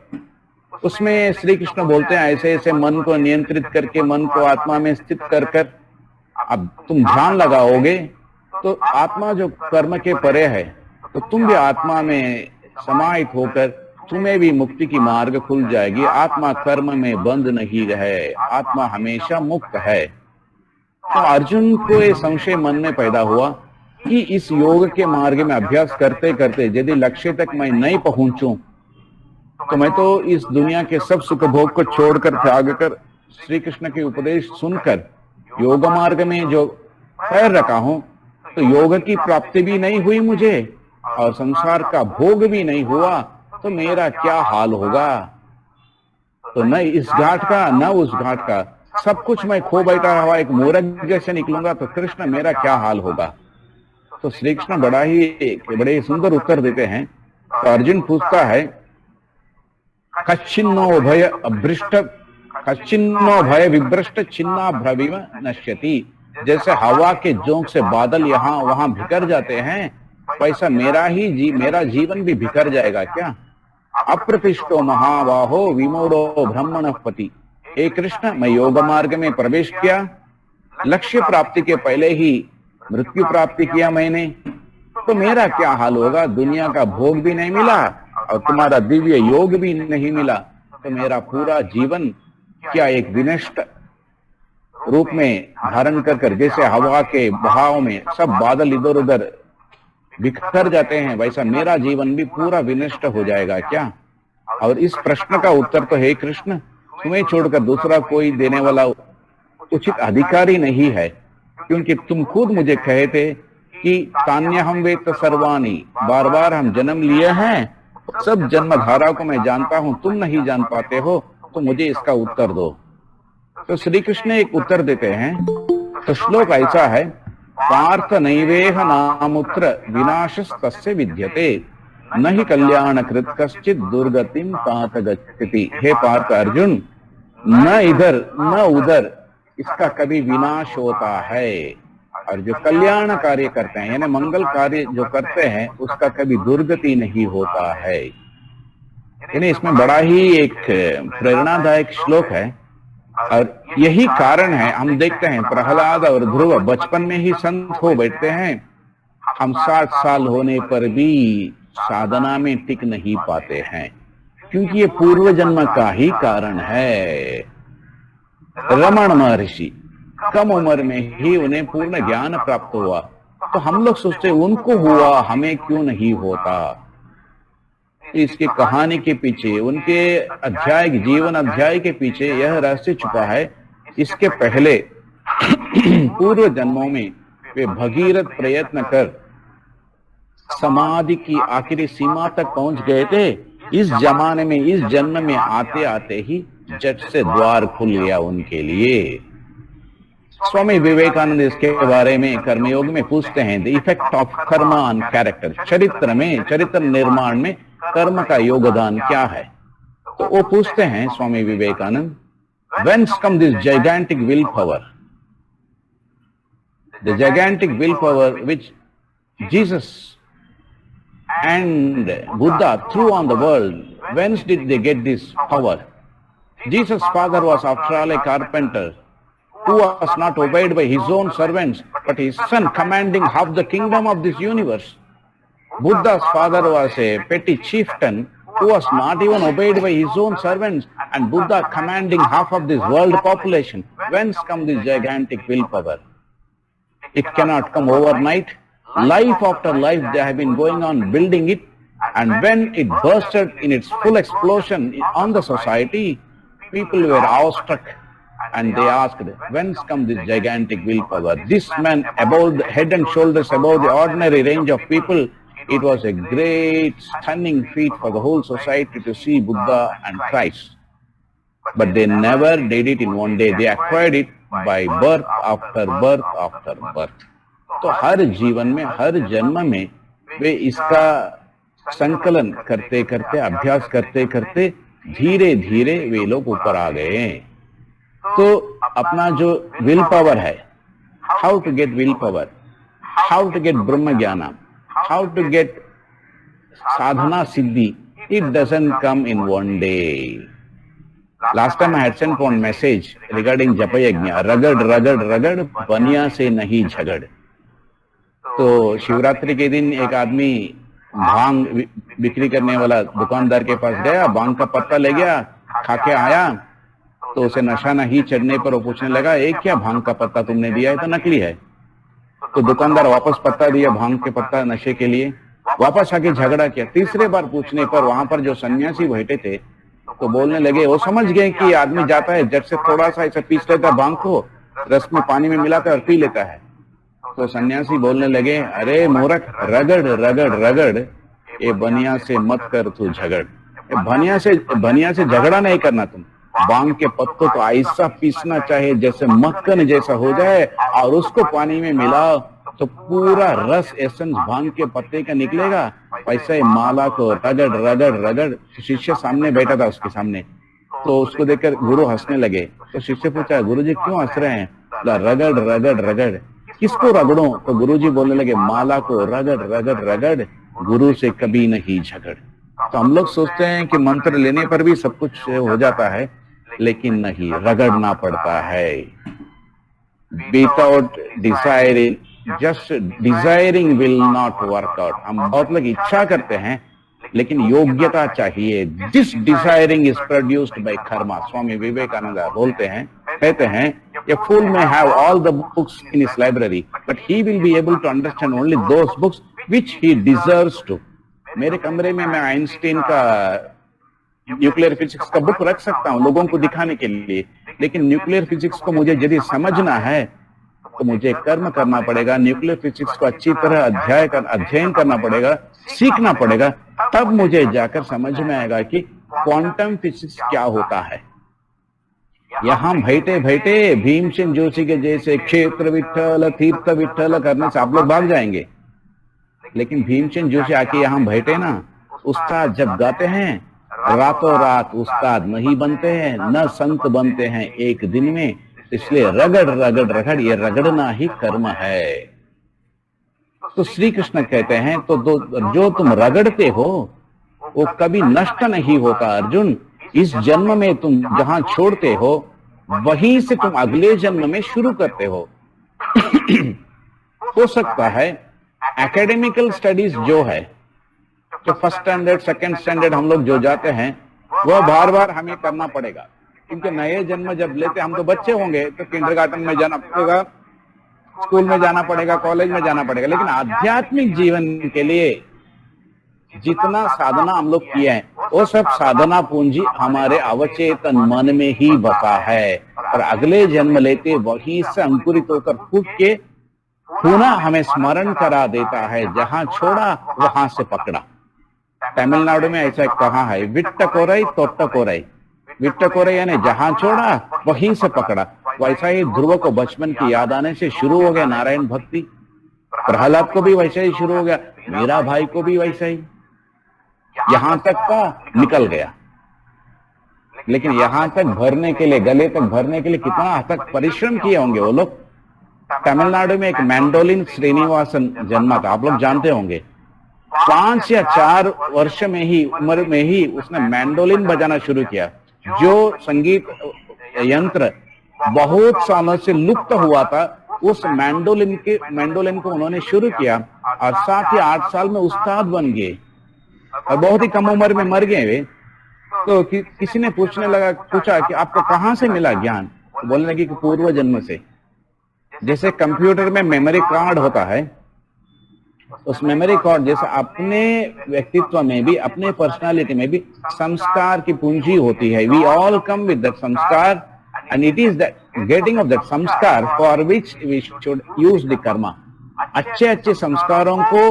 उसमें श्री कृष्ण बोलते हैं, ऐसे ऐसे मन को नियंत्रित करके, मन को आत्मा में स्थित कर कर अब तुम ध्यान लगाओगे तो आत्मा जो कर्म के परे है, तो तुम भी आत्मा में समाहित होकर तुम्हें भी मुक्ति की मार्ग खुल जाएगी। आत्मा कर्म में बंद नहीं रहे, आत्मा हमेशा मुक्त है। तो अर्जुन को ये संशय मन में पैदा हुआ कि इस योग के मार्ग में अभ्यास करते करते यदि लक्ष्य तक मैं नहीं पहुंचूं तो मैं तो इस दुनिया के सब सुख भोग को छोड़कर, त्याग कर, श्री कृष्ण के उपदेश सुनकर योग मार्ग में जो पैर रखा हूं, तो योग की प्राप्ति भी नहीं हुई मुझे और संसार का भोग भी नहीं हुआ, तो मेरा क्या हाल होगा? तो न इस घाट का न उस घाट का, सब कुछ मैं खो बैठा हुआ एक मूर्ख जैसे निकलूंगा, तो कृष्ण मेरा क्या हाल होगा? तो श्री कृष्ण बड़े सुंदर उत्तर देते हैं। तो अर्जुन पूछता है, कच्छिन्नो भय अभ्रष्ट, कच्छिन्नो भय विभ्रष्ट छिन्ना भ्रविव नश्यति। जैसे हवा के झोंके से बादल यहाँ वहां बिखर जाते हैं, वैसा मेरा जीवन भी बिखर जाएगा क्या? अप्रतिष्ठो महाबाहो विमोड़ो ब्रह्मणपति। हे कृष्ण, मैं योग मार्ग में प्रवेश किया, लक्ष्य प्राप्ति के पहले ही मृत्यु प्राप्ति किया मैंने, तो मेरा क्या हाल होगा? दुनिया का भोग भी नहीं मिला और तुम्हारा दिव्य योग भी नहीं मिला, तो मेरा पूरा जीवन क्या एक विनष्ट रूप में धारण कर जैसे हवा के बहाव में सब बादल इधर उधर बिखर जाते हैं, वैसा मेरा जीवन भी पूरा विनष्ट हो जाएगा क्या? और इस प्रश्न का उत्तर तो हे कृष्ण, तुम्हें छोड़कर दूसरा कोई देने वाला उचित अधिकारी नहीं है, क्योंकि तुम खुद मुझे कहे थे कि तान्यहम वेत्त सर्वाणि, बार बार हम जन्म लिए हैं, सब जन्म धारा को मैं जानता हूं, तुम नहीं जान पाते हो, तो मुझे इसका उत्तर दो। तो श्री कृष्ण एक उत्तर देते हैं। तो श्लोक ऐसा है, पार्थ नैवेह नामुत्र विनाशस्तस्य विद्यते, न ही कल्याणकृत कश्चित दुर्गतिम तात गच्छति। हे पार्थ अर्जुन, न इधर न उधर इसका कभी विनाश होता है, और जो कल्याण कार्य करते हैं यानी मंगल कार्य जो करते हैं उसका कभी दुर्गति नहीं होता है। यानी इसमें बड़ा ही एक प्रेरणादायक श्लोक है, और यही कारण है हम देखते हैं प्रहलाद और ध्रुव बचपन में ही संत हो बैठते हैं, हम 60 साल होने पर भी साधना में टिक नहीं पाते हैं, क्योंकि ये पूर्व जन्म का ही कारण है। रमण महर्षि कम उम्र में ही उन्हें पूर्ण ज्ञान प्राप्त हुआ, तो हम लोग सोचते उनको हुआ, हमें क्यों नहीं होता? इसकी कहानी के पीछे, उनके अध्याय जीवन अध्याय के पीछे यह रहस्य छुपा है। इसके पहले पूर्व जन्मों में वे भगीरथ प्रयत्न कर समाधि की आखिरी सीमा तक पहुंच गए थे। इस जमाने में, इस जन्म में आते आते ही झट से द्वार खुल गया उनके लिए। स्वामी विवेकानंद इसके बारे में कर्मयोग में पूछते हैं, द इफेक्ट ऑफ कर्म ऑन कैरेक्टर, चरित्र में, चरित्र निर्माण में कर्म का योगदान क्या है? तो वो पूछते हैं Swami Vivekananda, whence come this gigantic willpower? The gigantic willpower which Jesus and Buddha threw on the world, whence did they get this power? Jesus' father was after all a carpenter who was not obeyed by his own servants, but his son commanding half the kingdom of this universe. Buddha's father was a petty chieftain who was not even obeyed by his own servants, and Buddha commanding half of this world population. Whence come this gigantic willpower? It cannot come overnight. Life after life they have been going on building it, and when it bursted in its full explosion on the society, people were awestruck. And they asked, whence come this gigantic willpower? This man above the head and shoulders above the ordinary range of people. It was a great stunning feat for the whole society to see Buddha and Christ. But they never did it in one day. They acquired it by birth after birth after birth. तो हर जीवन में, हर जन्म में वे इसका संकलन करते करते, अभ्यास करते करते धीरे धीरे वे लोग ऊपर आ गए। तो अपना जो विल पावर है, how to get will power, how to get ब्रह्म ज्ञान, how to get sadhana siddhi, it doesn't come in one day. Last time I had sent one message regarding japa yajna, ragad ragad ragad, बनिया से नहीं झगड़। तो शिवरात्रि के दिन एक आदमी भांग बिक्री करने वाला दुकानदार के पास गया, भांग का पत्ता ले गया, खा के आया, तो उसे नशा नहीं चढ़ने पर वो पूछने लगा, एक क्या भांग का पत्ता तुमने दिया है? तो नकली है। तो दुकानदार वापस पत्ता दिया भांग के पत्ता नशे के लिए, वापस आके झगड़ा किया। तीसरे बार पूछने पर वहां पर जो सन्यासी बैठे थे तो बोलने लगे, वो समझ गए कि आदमी जाता है जट से थोड़ा सा ऐसा पीस लेता है भांग को, रस में पानी में मिलाकर और पी लेता है। तो सन्यासी बोलने लगे, अरे मूर्ख, रगड़ रगड़ रगड़, ये बनिया से मत कर तू झगड़, बनिया से झगड़ा नहीं करना, तुम भांग के पत्तों को ऐसा पीसना चाहिए जैसे मक्खन जैसा हो जाए और उसको पानी में मिलाओ तो पूरा रस एसेंस भांग के पत्ते का निकलेगा। वैसे ही माला को रगड़ रगड़ रगड़। शिष्य सामने बैठा था उसके सामने, तो उसको देखकर गुरु हंसने लगे। तो शिष्य पूछा, गुरुजी क्यों हंस रहे हैं? रगड़ रगड़ रगड़, किसको रगड़ो? तो गुरुजी बोलने लगे, माला को रगड़ रगड़ रगड़, गुरु से कभी नहीं झगड़। तो हम लोग सोचते हैं कि मंत्र लेने पर भी सब कुछ हो जाता है, लेकिन नहीं, रगड़ना पड़ता है। Without desiring, just desiring will not work out. हम बहुत लोग इच्छा करते हैं लेकिन योग्यता चाहिए। This desiring is produced by karma. Swami Vivekananda बोलते हैं, कहते हैं A fool may have all the books in his library, but he will be able to understand only those books which he deserves to. मेरे कमरे में मैं आइंस्टीन का न्यूक्लियर फिजिक्स का बुक रख सकता हूँ लोगों को दिखाने के लिए, लेकिन न्यूक्लियर फिजिक्स को मुझे यदि समझना है तो मुझे कर्म करना पड़ेगा, न्यूक्लियर फिजिक्स को अच्छी तरह अध्ययन करना पड़ेगा, सीखना पड़ेगा, तब मुझे जाकर समझ में आएगा कि क्वांटम फिजिक्स क्या होता है। यहां बैठे बैठे भीमसेन जोशी के जैसे क्षेत्र विठल तीर्थ विठल करने से आप लोग भाग जाएंगे, लेकिन भीमसेन जोशी आके यहां बैठे ना, उस्ताद जब गाते हैं रातों रात उस्ताद नहीं बनते हैं, न संत बनते हैं एक दिन में, इसलिए रगड़ रगड़ रगड़, ये रगड़ना ही कर्म है। तो श्री कृष्ण कहते हैं तो जो तुम रगड़ते हो वो कभी नष्ट नहीं होता अर्जुन। इस जन्म में तुम जहां छोड़ते हो वहीं से तुम अगले जन्म में शुरू करते हो। हो सकता है एकेडमिकल स्टडीज जो है, जो फर्स्ट स्टैंडर्ड सेकंड स्टैंडर्ड हम लोग जो जाते हैं वह बार बार हमें करना पड़ेगा, क्योंकि नए जन्म जब लेते हम तो बच्चे होंगे तो किंडरगार्टन में जाना पड़ेगा, स्कूल में जाना पड़ेगा, कॉलेज में जाना पड़ेगा, लेकिन आध्यात्मिक जीवन के लिए जितना साधना हम लोग किए हैं वो सब साधना पूंजी हमारे अवचेतन मन में ही बसा है, और अगले जन्म लेते वही से अंकुरित होकर फूट के पुनः हमें स्मरण करा देता है, जहां छोड़ा वहां से पकड़ा। तमिलनाडु में ऐसा कहा है, विट्ट कोरई तोट्ट कोरई, विट्ट कोरई यानी जहां छोड़ा वहीं से पकड़ा। वैसा ही ध्रुव को बचपन की याद आने से शुरू हो गया नारायण भक्ति, प्रहलाद को भी वैसा ही शुरू हो गया, मीरा भाई को भी वैसा ही, यहां तक तो निकल गया। लेकिन यहां तक भरने के लिए, गले तक भरने के लिए कितना तक परिश्रम किए होंगे वो लोग। तमिलनाडु में एक मैंडोलिन श्रीनिवासन जन्मा था, आप लोग जानते होंगे। 5 या 4 वर्ष में ही उम्र में ही उसने मैंडोलिन बजाना शुरू किया, जो संगीत यंत्र बहुत सालों से लुप्त हुआ था। उस मैंडोलिन को उन्होंने शुरू किया और 7 या 8 साल में उस्ताद बन गए, और बहुत ही कम उम्र में मर गए वे। तो किसी ने पूछा कि आपको कहां से मिला ज्ञान, बोलने लगी कि पूर्व जन्म से। जैसे कंप्यूटर में मेमोरी कार्ड होता है, उस मेमोरी कार्ड जैसे अपने व्यक्तित्व में भी, अपने पर्सनालिटी में भी संस्कार की पूंजी होती है। We all come with that sanskar, and it is that getting of that sanskar for which we should use the karma. अच्छे अच्छे संस्कारों को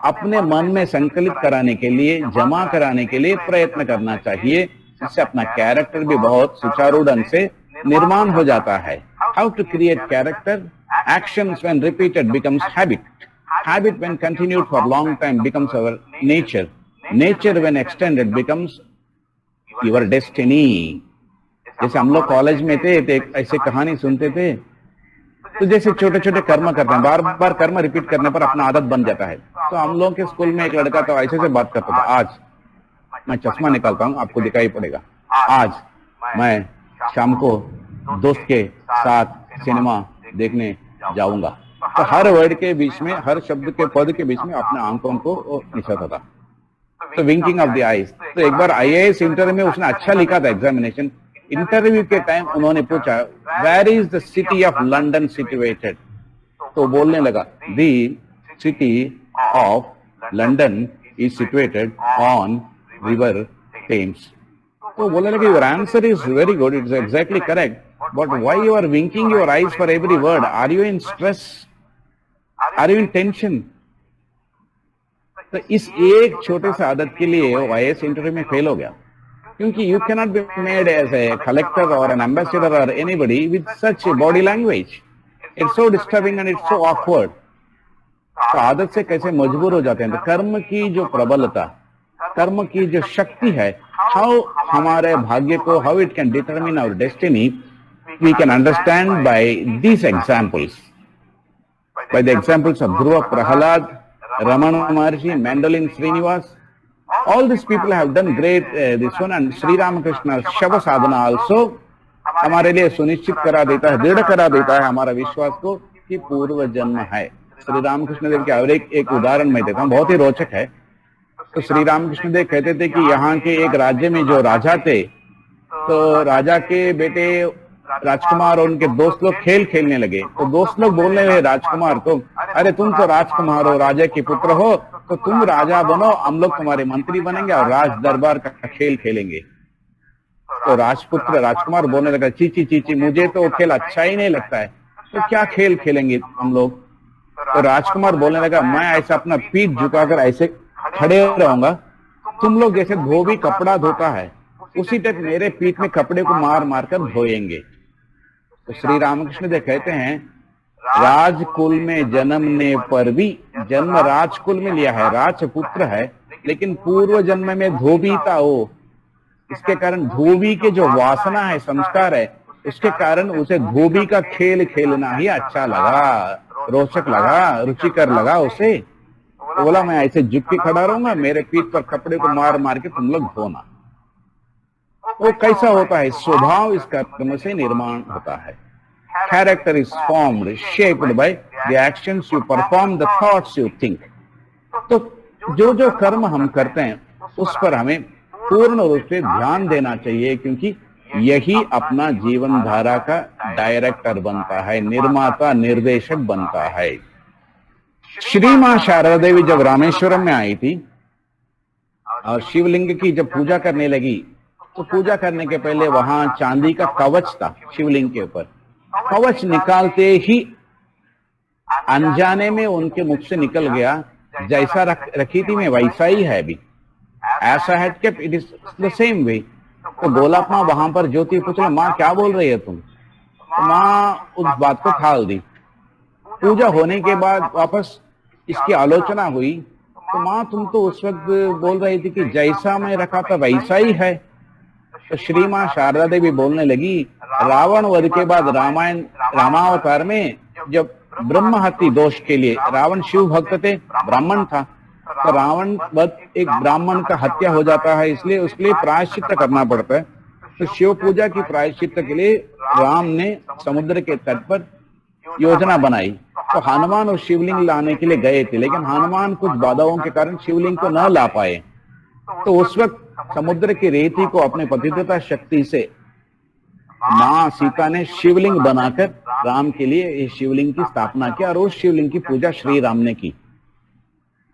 अपने मन में संकलित कराने के लिए, जमा कराने के लिए प्रयत्न करना चाहिए, इससे अपना कैरेक्टर भी बहुत सुचारू ढंग से निर्माण हो जाता है। How to create character? Actions when repeated becomes habit, habit when continued for long time becomes our nature, nature when extended becomes your destiny. जैसे हम लोग कॉलेज में थे तो एक ऐसे कहानी सुनते थे, तो जैसे छोटे छोटे कर्म करते हैं, बार बार कर्म रिपीट करने पर अपना आदत बन जाता है। तो हम लोग के स्कूल में एक लड़का तो ऐसे से बात करता था, आज मैं चश्मा निकालता हूँ, आपको दिखाई पड़ेगा, आज मैं शाम को दोस्त के साथ सिनेमा देखने जाऊंगा। तो हर वर्ड के बीच में, हर शब्द के पद के बीच में अपने आंखों को निशाता था, तो विंकिंग ऑफ द आईज। तो एक बार IAS इंटरव्यू में उसने अच्छा लिखा था, एग्जामिनेशन इंटरव्यू के टाइम उन्होंने पूछा, where is the city of London situated? तो बोलने लगा, the city of London is situated on river Thames. तो बोलने लगे, your answer is very good, it's exactly correct, but why you are winking your eyes for every word? Are you in stress? Are you in tension? तो इस एक छोटे से आदत के लिए वो IAS इंटरव्यू में फेल हो गया, क्योंकि you cannot be made as a collector और एन एम्बेसडर और anybody with such body language. It's so disturbing and it's so awkward. तो आदत से कैसे मजबूर हो जाते हैं। तो कर्म की जो प्रबलता, कर्म की जो शक्ति है, हाउ हमारे भाग्य को, how it can determine our destiny, we can understand by these examples, by the examples of Dhruv, Prahlad, Ramana Maharshi, Mandolin Srinivas. All these people have done great this one, and Sri Ramakrishna Shava Sadhana also हमारे लिए सुनिश्चित करा देता है, दृढ़ करा देता है हमारा विश्वास को कि पूर्व जन्म है। श्री रामकृष्ण देव के और एक उदाहरण मैं देता हूँ, बहुत ही रोचक है। तो श्री रामकृष्ण देव कहते थे कि यहाँ के एक राज्य में जो राजा थे, तो राजा के बेटे राजकुमार और उनके दोस्त लोग खेल खेलने लगे, तो दोस्त लोग बोलने लगे राजकुमार को, अरे तुम तो राजकुमार हो, राजा के पुत्र हो, तो तुम राजा बनो, हम लोग तुम्हारे मंत्री बनेंगे और राज दरबार का खेल खेलेंगे। तो राजपुत्र राजकुमार बोलने लगा, चीची चीची, मुझे तो वो खेल अच्छा ही नहीं लगता है, तो क्या खेल खेलेंगे हम लोग। तो राजकुमार बोलने लगा, मैं ऐसा अपना पीठ झुकाकर ऐसे खड़े रहूंगा, तुम लोग जैसे धोबी कपड़ा धोता है उसी टाइप मेरे पीठ में कपड़े को मार मार कर धोएंगे। तो श्री रामकृष्ण देव कहते हैं, राजकुल में जन्मने पर भी, जन्म राजकुल में लिया है, राजपुत्र है, लेकिन पूर्व जन्म में धोबी था वो, इसके कारण धोबी के जो वासना है, संस्कार है, उसके कारण उसे धोबी का खेल खेलना ही अच्छा लगा, रोचक लगा, रुचिकर लगा उसे। तो बोला, मैं ऐसे झुक के खड़ा रहूंगा, मेरे पीठ पर कपड़े को मार मार के तुम लोग धोना। वो कैसा होता है, स्वभाव इस कर्म से निर्माण होता है। Character is formed, shaped by the actions you perform, the thoughts you think. तो जो जो कर्म हम करते हैं उस पर हमें पूर्ण रूप से ध्यान देना चाहिए, क्योंकि यही अपना जीवन धारा का डायरेक्टर बनता है, निर्माता निर्देशक बनता है। श्री मां शारदा देवी जब रामेश्वरम में आई थी और शिवलिंग की जब पूजा करने लगी, तो पूजा करने के पहले वहां चांदी का कवच था शिवलिंग के ऊपर। कवच निकालते ही अनजाने में उनके मुख से निकल गया, जैसा रखी थी मैं वैसा ही है अभी, ऐसा है कि it is the same way. तो गोलाप माँ वहां पर ज्योति पूछा, माँ क्या बोल रही है तुम? तो माँ उस बात को टाल दी। पूजा होने के बाद वापस इसकी आलोचना हुई, तो माँ तुम तो उस वक्त बोल रही थी कि जैसा मैं रखा था वैसा ही है। तो श्री मां शारदा देवी बोलने लगी, रावण वध के बाद रामावतार में जब ब्रह्म हत्या दोष के लिए, रावण शिव भक्त थे, ब्राह्मण था, तो रावण वध एक ब्राह्मण का हत्या हो जाता है, इसलिए उसके लिए प्रायश्चित करना पड़ता है। तो शिव पूजा की प्रायश्चित के लिए राम ने समुद्र के तट पर योजना बनाई। तो हनुमान और शिवलिंग लाने के लिए गए थे, लेकिन हनुमान कुछ बाधाओं के कारण शिवलिंग को न ला पाए। तो उस वक्त समुद्र की रेती को अपने पतिव्रता शक्ति से मां सीता ने शिवलिंग बनाकर राम के लिए इस शिवलिंग की स्थापना की, और उस शिवलिंग की पूजा श्री राम ने की।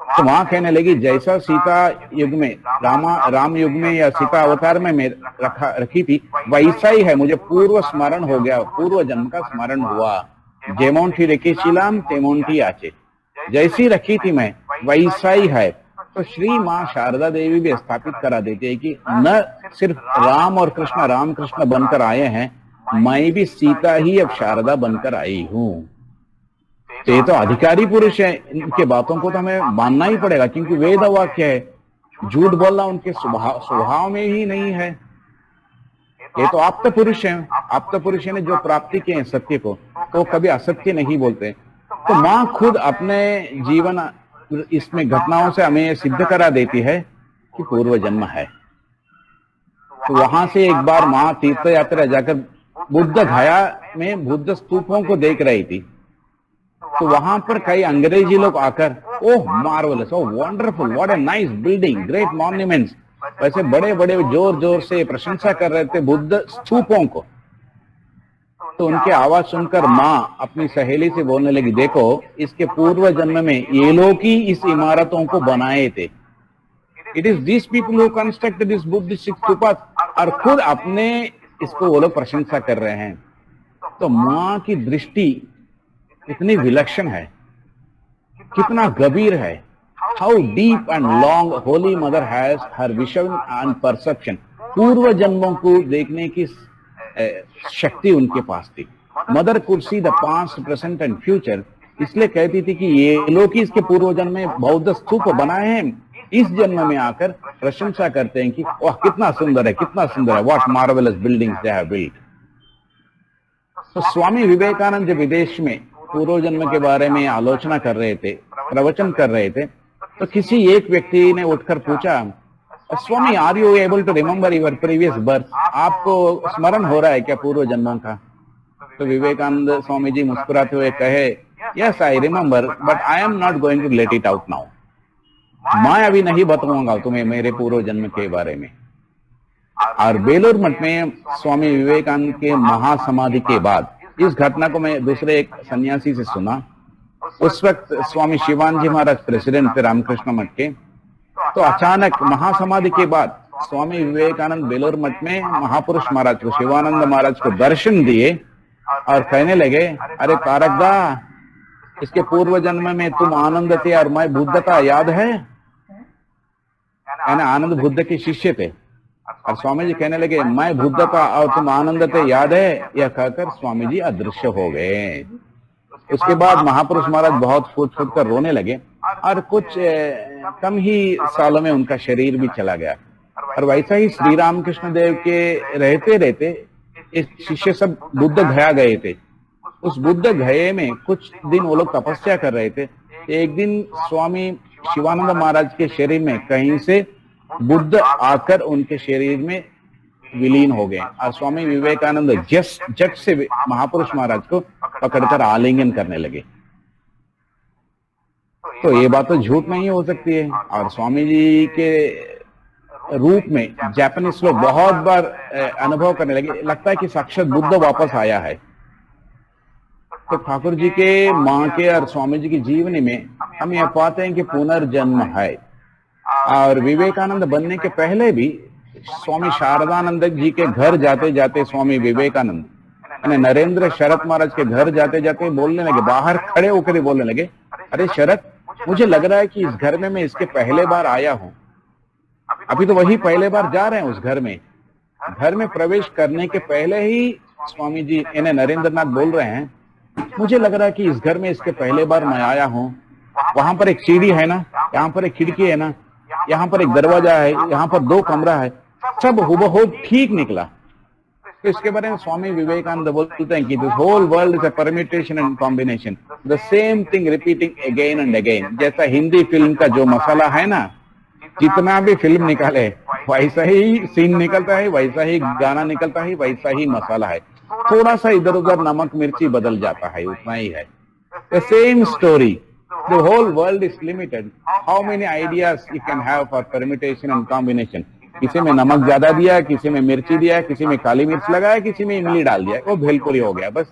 तो वहां कहने लगी, जैसा सीता युग में राम युग में या सीता अवतार में रखी थी वैसा ही है, मुझे पूर्व स्मरण हो गया, पूर्व जन्म का स्मरण हुआ। जेमोन थी रेखी शिलाम तेमोन थी आचे, जैसी रखी थी मैं वैसा ही है। तो श्री मां शारदा देवी भी स्थापित करा देती है कि न सिर्फ राम और कृष्ण राम कृष्ण बनकर आए हैं, मैं भी सीता ही अब शारदा बनकर आई हूं। तो ये तो अधिकारी पुरुष है, इनके बातों को तो हमें मानना ही पड़ेगा, क्योंकि वेद वाक्य है, झूठ बोलना उनके स्वभाव में ही नहीं है। ये तो आप्त पुरुष है, आप्त पुरुष ने जो प्राप्ति किए हैं सत्य को, तो कभी असत्य नहीं बोलते। तो माँ खुद अपने जीवन इसमें घटनाओं से हमें सिद्ध करा देती है कि पूर्व जन्म है। तो वहां से एक बार माँ तीर्थ यात्रा जाकर बुद्ध गया में बुद्ध स्तूपों को देख रही थी। तो वहां पर कई अंग्रेजी लोग आकर, oh marvellous, oh wonderful, what a nice building, great monuments, वैसे बड़े बड़े जोर जोर से प्रशंसा कर रहे थे बुद्ध स्तूपों को। तो उनकी आवाज सुनकर माँ अपनी सहेली से बोलने लगी, देखो इसके पूर्व जन्म में ये लोग ही इस इमारतों को बनाए थे। It is this people who constructed this Buddhist stupa, और खुद अपने इसको वो लोग प्रशंसा कर रहे हैं। तो माँ की दृष्टि इतनी विलक्षण है, कितना गंभीर है। How deep and long Holi mother has her vision and perception. पूर्व जन्मों को देखने की शक्ति उनके पास थी। Mother could see the past present and future, इसलिए कहती थी कि ये लोग इसके पूर्व जन्म में बौद्ध स्तूप बनाए हैं, इस जन्म में आकर प्रशंसा करते हैं कि वाह कितना सुंदर है, कितना सुंदर है, what marvellous buildings they have built. तो स्वामी विवेकानंद जब विदेश में पूर्व जन्म के बारे में आलोचना कर रहे थे, प्रवचन कर रहे थे, तो किसी एक व्यक्ति ने उठकर पूछा, Swami are you able to remember your previous birth? आपको स्मरण हो रहा है क्या पूर्व जन्मों का? तो विवेकानंद स्वामी जी मुस्कुराते हुए कहे, yes I remember, but I am not going to let it out now. मैं अभी नहीं बताऊंगा तुम्हें मेरे पूर्व जन्म के बारे में। और बेलूर मठ में स्वामी विवेकानंद के महासमाधि के बाद, इस घटना को मैं दूसरे एक सन्यासी से सुना। उस वक्त स्वामी शिवानंद महाराज प्रेसिडेंट थे रामकृष्ण मठ के। तो अचानक महासमाधि के बाद स्वामी विवेकानंद बेलूर मठ में महापुरुष महाराज को, शिवानंद महाराज को दर्शन दिए और कहने लगे, अरे तारकदा, इसके पूर्व जन्म में तुम आनंद थे और मैं बुद्ध था, याद है? यानी आनंद बुद्ध के शिष्य थे। और स्वामी जी कहने लगे, मैं बुद्ध था और तुम आनंद थे, याद है? यह कहकर स्वामी जी अदृश्य हो गए। उसके बाद महापुरुष महाराज बहुत फूट फूट कर रोने लगे और कुछ कम ही सालों में उनका शरीर भी चला गया। और वैसा ही श्री रामकृष्ण देव के रहते रहते इस शिष्य सब बुद्ध गया गए थे। उस बुद्ध गये में कुछ दिन वो लोग तपस्या कर रहे थे। एक दिन स्वामी शिवानंद महाराज के शरीर में कहीं से बुद्ध आकर उनके शरीर में विलीन हो गए और स्वामी विवेकानंद झट से महापुरुष महाराज को पकड़कर आलिंगन करने लगे। तो ये बात तो झूठ नहीं हो सकती है। और स्वामी जी के रूप में जापानीज लोग बहुत बार अनुभव करने लगे, लगता है कि साक्षात बुद्ध वापस आया है। तो ठाकुर जी के, माँ के और स्वामी जी की जीवनी में हम यह पाते हैं कि पुनर्जन्म है। और विवेकानंद बनने के पहले भी स्वामी शारदानंद जी के घर जाते जाते स्वामी विवेकानंद नरेंद्र शरत महाराज के घर जाते जाते बोलने लगे, बाहर खड़े होकर बोलने लगे, अरे शरत, मुझे लग रहा है कि इस घर में मैं इसके पहले बार आया हूं। अभी तो वही पहले बार जा रहे हैं उस घर में। घर में प्रवेश करने के पहले ही स्वामी जी इन्हें नरेंद्रनाथ बोल रहे हैं, मुझे लग रहा है कि इस घर में इसके पहले बार मैं आया हूं। वहां पर एक सीढ़ी है ना, यहाँ पर एक खिड़की है ना, यहाँ पर एक दरवाजा है, यहाँ पर 2 कमरा है, सब हुबहू ठीक निकला। तो इसके बारे में स्वामी विवेकानंद बोलते हैं कि this whole world is a permutation and combination, the same thing repeating again and again. जैसा हिंदी फिल्म का जो मसाला है ना, जितना भी फिल्म निकाले वैसा ही सीन निकलता है, वैसा ही गाना निकलता है, वैसा ही मसाला है। थोड़ा सा इधर उधर नमक मिर्ची बदल जाता है, उतना ही है। The same story, the whole world is limited. How many ideas you can have for permutation and combination? किसी में नमक ज्यादा दिया, किसी में मिर्ची दिया, किसी में काली मिर्च लगाया, किसी में इमली डाल दिया, वो भेलपुरी हो गया बस।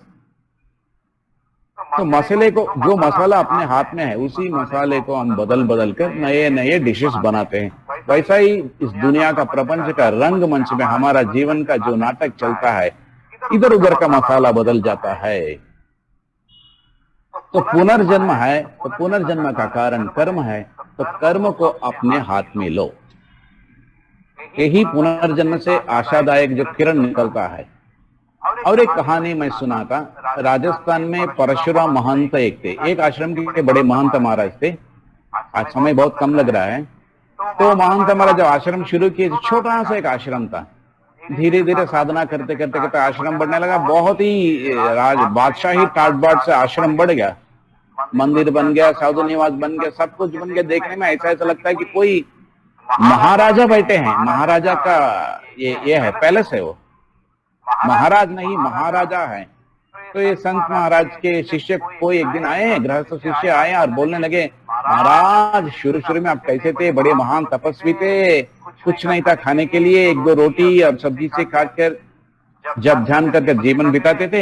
तो मसाले को, जो मसाला अपने हाथ में है, उसी मसाले को हम बदल बदल कर नए नए डिशेस बनाते हैं। वैसा ही इस दुनिया का, प्रपंच का रंगमंच में हमारा जीवन का जो नाटक चलता है, इधर उधर का मसाला बदल जाता है। तो पुनर्जन्म है, तो पुनर्जन्म का कारण कर्म है, तो कर्म को अपने हाथ में लो। यही पुनर्जन्म से आशादायक जो किरण निकलता है। और एक कहानी मैं सुना था, राजस्थान में परशुराम महंत एक थे, एक आश्रम के बड़े महंत महाराज थे। आज समय बहुत कम लग रहा है। तो महंत महाराज जब आश्रम शुरू किए, छोटा सा एक आश्रम था, धीरे धीरे साधना करते करते करते आश्रम बढ़ने लगा। बहुत ही बादशाही टाट बाट से आश्रम बढ़ गया, मंदिर बन गया, साधु निवास बन गया, सब कुछ बन गया। देखने में ऐसा ऐसा लगता है कि कोई महाराजा बैठे हैं, महाराजा का ये है, पैलेस है वो, महाराज नहीं महाराजा है। तो ये संत महाराज के शिष्य कोई एक दिन आए, गृहस्थ शिष्य आए और बोलने लगे, महाराज शुरू में आप कैसे थे, बड़े महान तपस्वी थे, कुछ नहीं था खाने के लिए, 1-2 रोटी और सब्जी से खाकर जब ध्यान करके जीवन बिताते थे।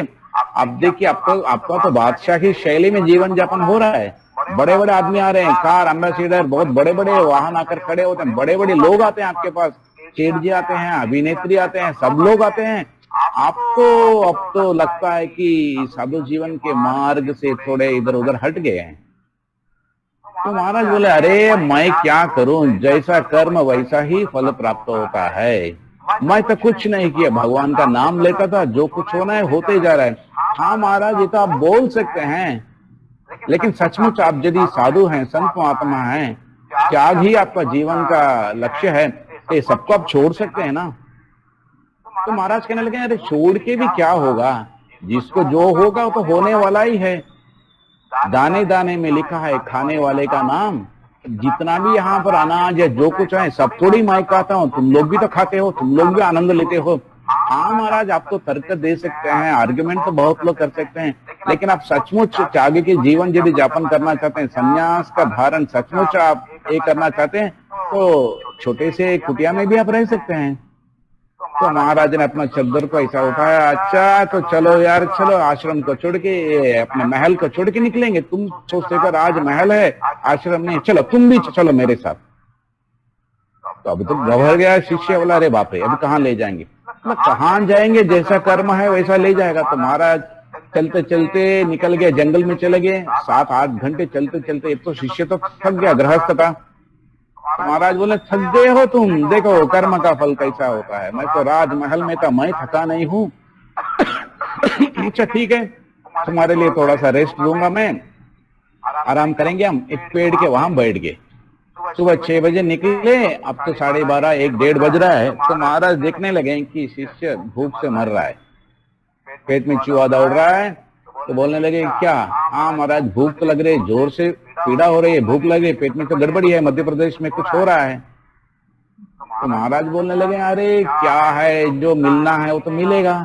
अब देखिए आपका तो बादशाही शैली में जीवन यापन हो रहा है। बड़े बड़े आदमी आ रहे हैं, कार, एम्बेसडर, बहुत बड़े बड़े वाहन आकर खड़े होते हैं, बड़े बड़े लोग आते हैं आपके पास, सेठ जी आते हैं, अभिनेत्री आते हैं, सब लोग आते हैं। आपको अब तो लगता है कि साधु जीवन के मार्ग से थोड़े इधर उधर हट गए हैं। तो महाराज बोले, अरे मैं क्या करूं, जैसा कर्म वैसा ही फल प्राप्त होता है। मैं तो कुछ नहीं किया, भगवान का नाम लेता था, जो कुछ होना है होते जा रहा है। हाँ महाराज, ये तो आप बोल सकते हैं, लेकिन सचमुच आप यदि साधु हैं, संत महात्मा हैं, त्याग ही आपका जीवन का लक्ष्य है, तो ये सबको आप छोड़ सकते हैं ना। तो महाराज कहने लगे, अरे छोड़ के भी क्या होगा, जिसको जो होगा वो तो होने वाला ही है। दाने दाने में लिखा है खाने वाले का नाम। जितना भी यहाँ पर अनाज है, जो कुछ है, सब थोड़ी मैं खाता हूँ, तुम लोग भी तो खाते हो, तुम लोग भी आनंद लेते हो। हाँ महाराज, आप तो तर्क दे सकते हैं, आर्गुमेंट तो बहुत लोग कर सकते हैं, लेकिन आप सचमुच त्याग के जीवन यदि यापन करना चाहते हैं, संन्यास का धारण सचमुच आप ये करना चाहते हैं, तो छोटे से कुटिया में भी आप रह सकते हैं। तो महाराज ने अपना चद्दर को ऐसा उठाया, अच्छा तो चलो यार, चलो आश्रम को छोड़ के, अपने महल को छोड़ के निकलेंगे। तुम सोचते हो राज महल है, आश्रम नहीं, चलो तुम भी चलो मेरे साथ। तो अभी तो घबरा गया शिष्य, बोला अरे बाप रे अभी कहाँ ले जाएंगे, मतलब कहाँ जाएंगे, जैसा कर्म है वैसा ले जाएगा। तो महाराज चलते चलते निकल गए, जंगल में चले गए। 7-8 घंटे चलते चलते, एक तो शिष्य तो थक गया, गृहस्थ था। महाराज बोले थक गए हो तुम, देखो कर्म का फल कैसा होता है, मैं तो राजमहल में था, मैं थका नहीं हूं। अच्छा ठीक है, तुम्हारे लिए थोड़ा सा रेस्ट दूंगा मैं, आराम करेंगे हम। एक पेड़ के वहां बैठ गए। सुबह 6 बजे निकले, अब तो 12:30 1-1:30 बज रहा है। तो महाराज देखने लगे कि शिष्य भूख से मर रहा है, पेट में चूहा दौड़ रहा है। तो बोलने लगे क्या, हाँ महाराज भूख तो लग रही है, जोर से पीड़ा हो रही है, भूख लग रही है, पेट में तो गड़बड़ी है, मध्य प्रदेश में कुछ हो रहा है। तो महाराज बोलने लगे अरे क्या है, जो मिलना है वो तो मिलेगा,